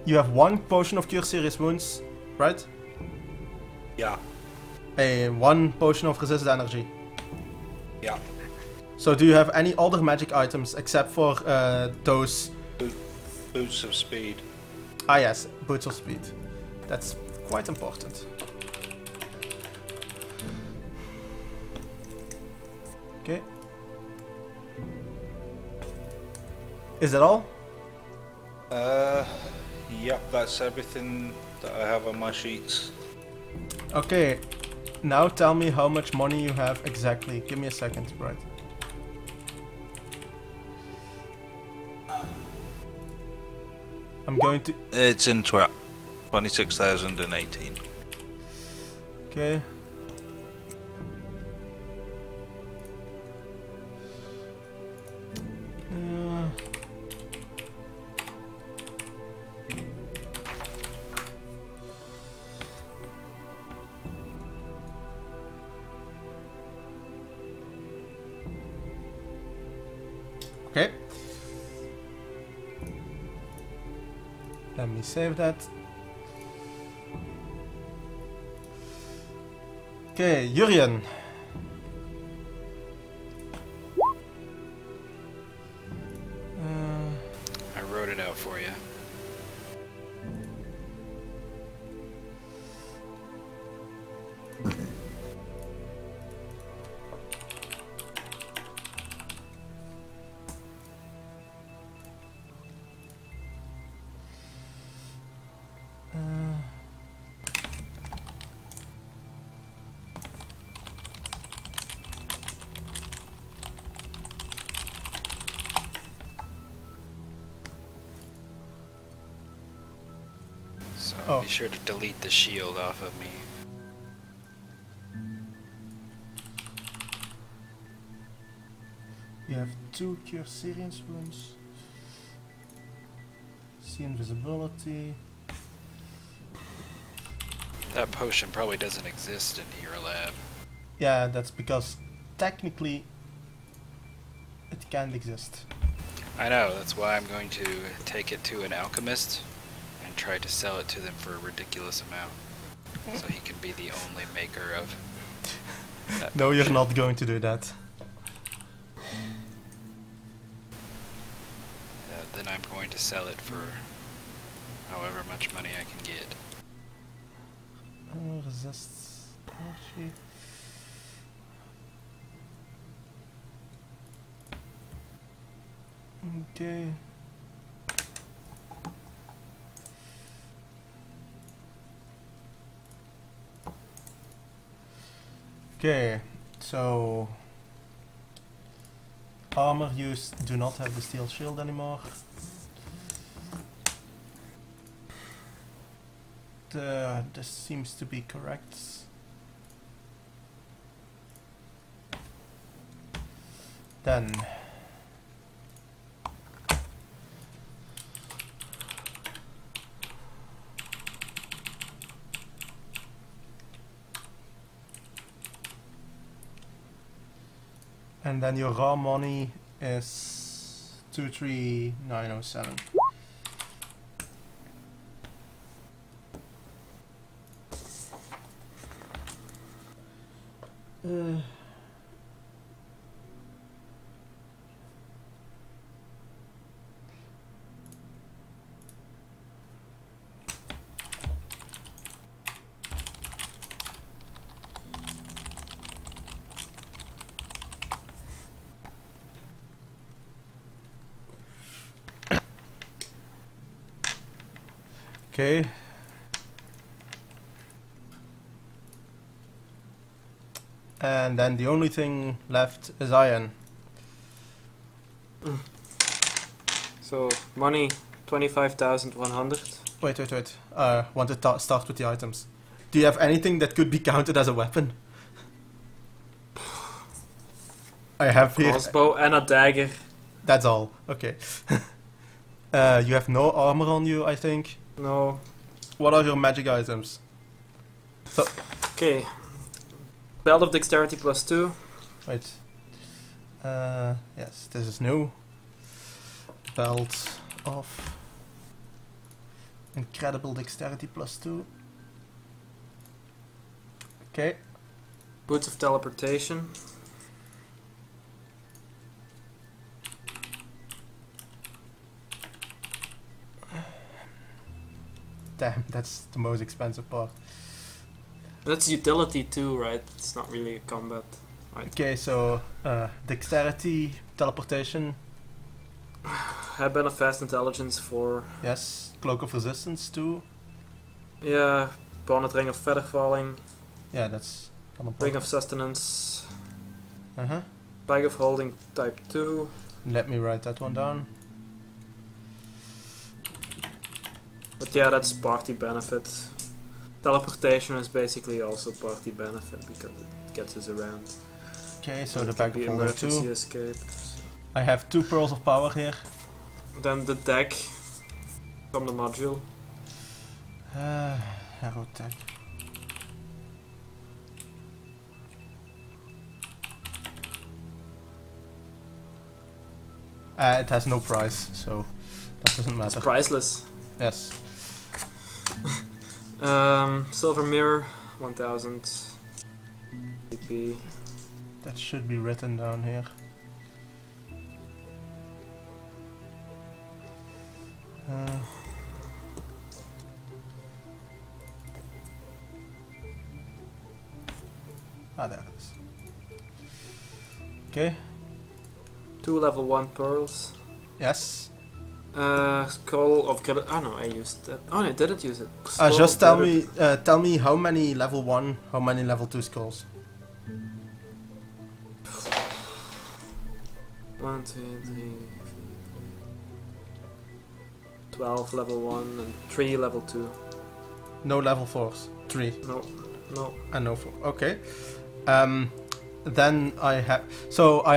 You have 1 potion of cure serious wounds, right? Yeah. 1 potion of resist energy. Yeah. So do you have any other magic items except for those? Boots of speed. Ah yes, boots of speed. That's quite important. Okay. Is that all? Yep, that's everything that I have on my sheets. Okay. Now tell me how much money you have exactly. Give me a second, right? I'm going to... It's in 26,018. Okay. Okay. Let me save that. Okay, Jurjen. I wrote it out for you. So Oh. be sure to delete the shield off of me. You have 2 cure serious wounds. See invisibility. That potion probably doesn't exist in your lab. Yeah, that's because technically it can't exist. I know, that's why I'm going to take it to an alchemist and try to sell it to them for a ridiculous amount. So he can be the only maker of that No, you're potion. not going to do that. Then I'm going to sell it for however much money I can get. Resists energy. Okay. Okay, so armor use do not have the steel shield anymore. This seems to be correct. Then and then your raw money is 23907. Okay. And then the only thing left is iron. So, money 25,100. Wait. Want to start with the items. Do you have anything that could be counted as a weapon? I have here. Crossbow and a dagger. That's all. Okay. You have no armor on you, I think. No. What are your magic items? So, Okay. Belt of Dexterity +2. wait. Yes, this is new. Belt of incredible dexterity +2. Okay. Boots of Teleportation. Damn, that's the most expensive part. That's utility too, right? It's not really a combat. Right. Okay, so dexterity, teleportation, Headband of Fast Intelligence 4. yes. Cloak of resistance 2. Yeah. Bonnet Ring of Feather Falling. Yeah, that's Ring of Sustenance. Uh-huh. Bag of Holding type 2. Let me write that one down. But yeah, that's party benefit. Teleportation is basically also party benefit because it gets us around. Okay, so And the it can bag be of holding emergency 2. escape. I have 2 pearls of power here. Then the deck from the module. Arrow tag. It has no price, so that doesn't It's matter. priceless. Yes. Silver Mirror, 1000 CP. That should be written down here. There it is. Okay. 2 level 1 pearls. Yes. Skull of Killer. Oh no, I used that. Oh no, I didn't use it. Skull Just of tell me how many level 1, how many level 2 skulls. 1, 2, 3, 12 level 1 and 3 level 2. No level 4s. 3. No. And no 4. Okay. Then I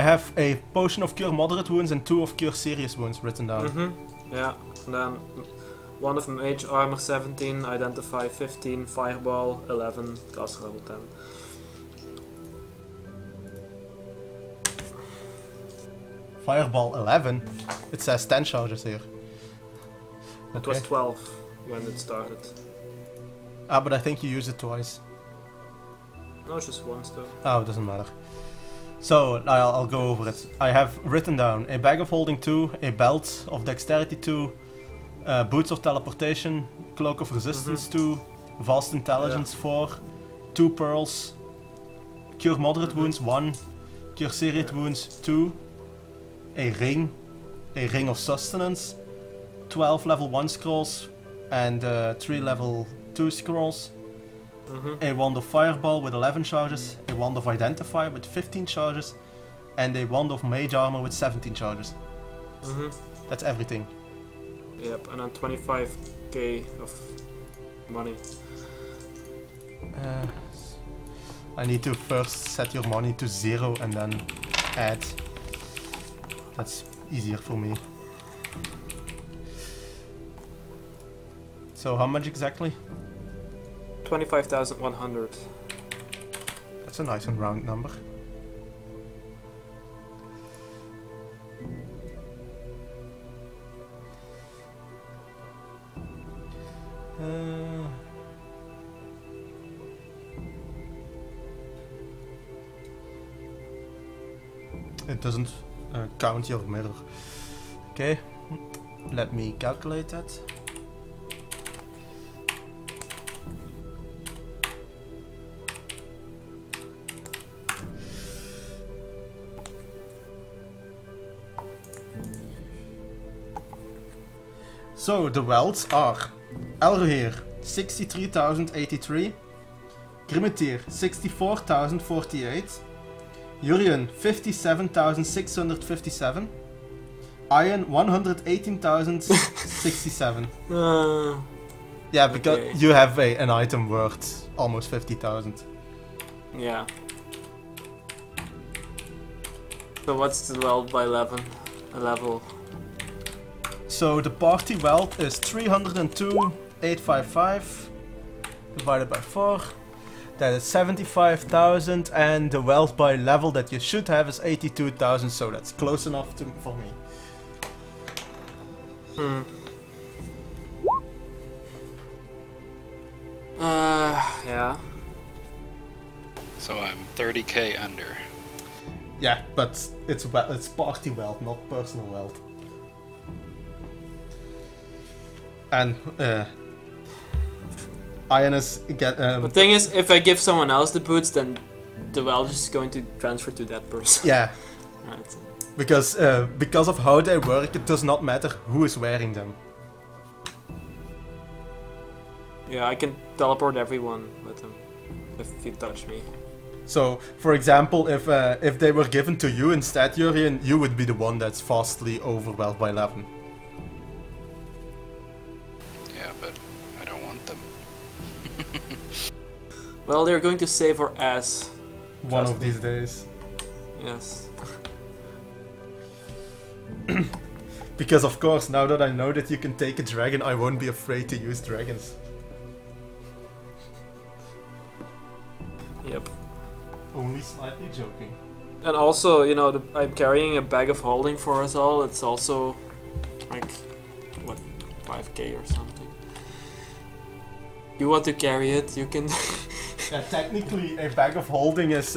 have a potion of cure moderate wounds and 2 of cure serious wounds written down. Yeah, and then 1 of Mage Armor 17, Identify 15, Fireball 11, Caster level 10. Fireball 11. It says 10 charges here. It was 12 when it started. But I think you used it twice. No, it's just once though. Oh, it doesn't matter. So, I'll go over it. I have written down a bag of holding 2, a belt of dexterity 2, boots of teleportation, cloak of resistance 2, vast intelligence 4, 2 pearls, cure moderate wounds 1, cure serious wounds 2, a ring of sustenance, 12 level 1 scrolls, and 3 level 2 scrolls. A wand of fireball with 11 charges, a wand of identify with 15 charges, and a wand of mage armor with 17 charges. That's everything. Yep, and then 25k of money. I need to first set your money to 0 and then add. That's easier for me. So how much exactly? 25,100. That's a nice and round number. It doesn't count your mirror. Okay, let me calculate that. So the welds are Elrohir, 63,083. Grimmetir, 64,048. Urian, 57,657. Iron, 118,067. Yeah, because Okay. you have an item worth almost 50,000. Yeah. So what's the wealth by 11? A level? So the party wealth is 302,855 divided by 4. That is 75,000, and the wealth by level that you should have is 82,000, so that's close enough for me. Yeah. So I'm 30k under. Yeah, but it's party wealth, not personal wealth. And Ionis get. The thing is, if I give someone else the boots, then the wealth is going to transfer to that person. Yeah, Right. because of how they work, it does not matter who is wearing them. Yeah, I can teleport everyone with them if you touch me. So, for example, if they were given to you instead, Urian, you would be the one that's vastly overwhelmed by 11. Yeah, but I don't want them. Well, they're going to save our ass. One Trust of me. these days. Yes. Because of course, now that I know that you can take a dragon, I won't be afraid to use dragons. Yep. Only slightly joking. And also, you know, I'm carrying a bag of holding for us all. It's also like, what, 5k or something. You want to carry it, you can. Yeah, technically, a bag of holding is.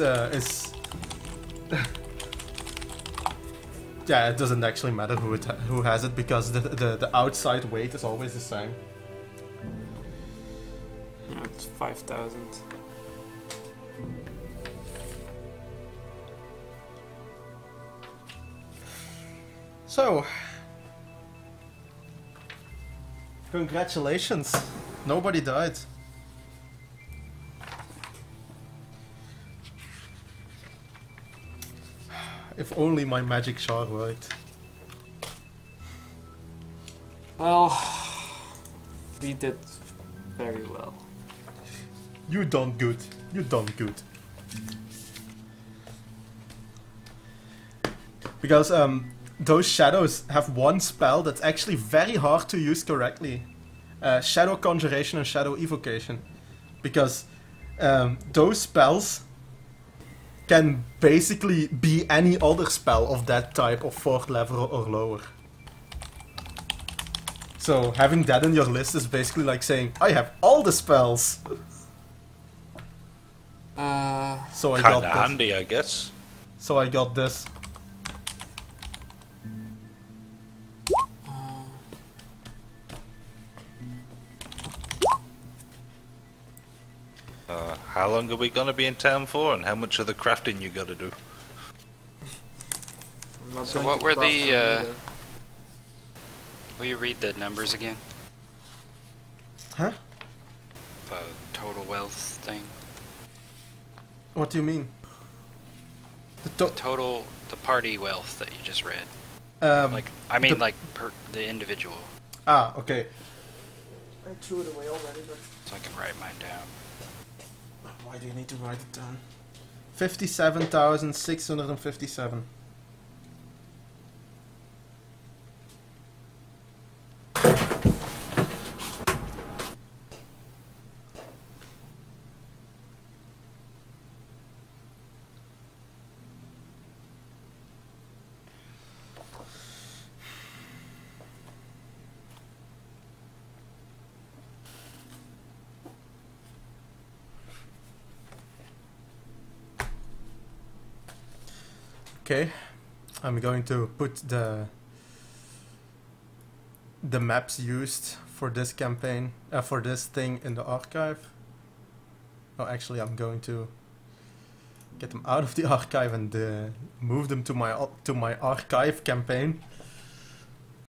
Yeah, it doesn't actually matter who has it because the outside weight is always the same. Yeah, it's 5,000. So, congratulations, nobody died. If only my magic shard worked. Well, we did very well. You done good. You done good. Because those shadows have one spell that's actually very hard to use correctly. Shadow Conjuration and Shadow Evocation. Because those spells can basically be any other spell of that type of 4th level or lower. So having that in your list is basically like saying, I have all the spells! So I got Kinda this. handy, I guess. So I got this. How long are we gonna be in town for, and how much of the crafting you gotta do? I'm not So going what to were craft the, them either. Will you read the numbers again? Huh? The total wealth thing? What do you mean? The party wealth that you just read. Like, I mean, the- per the individual. Ah, okay. I threw it away already, but... So I can write mine down. Why do you need to write it down? 57,657. Okay, I'm going to put the maps used for this campaign, for this thing in the archive. Oh, actually, I'm going to get them out of the archive and move them to my archive campaign.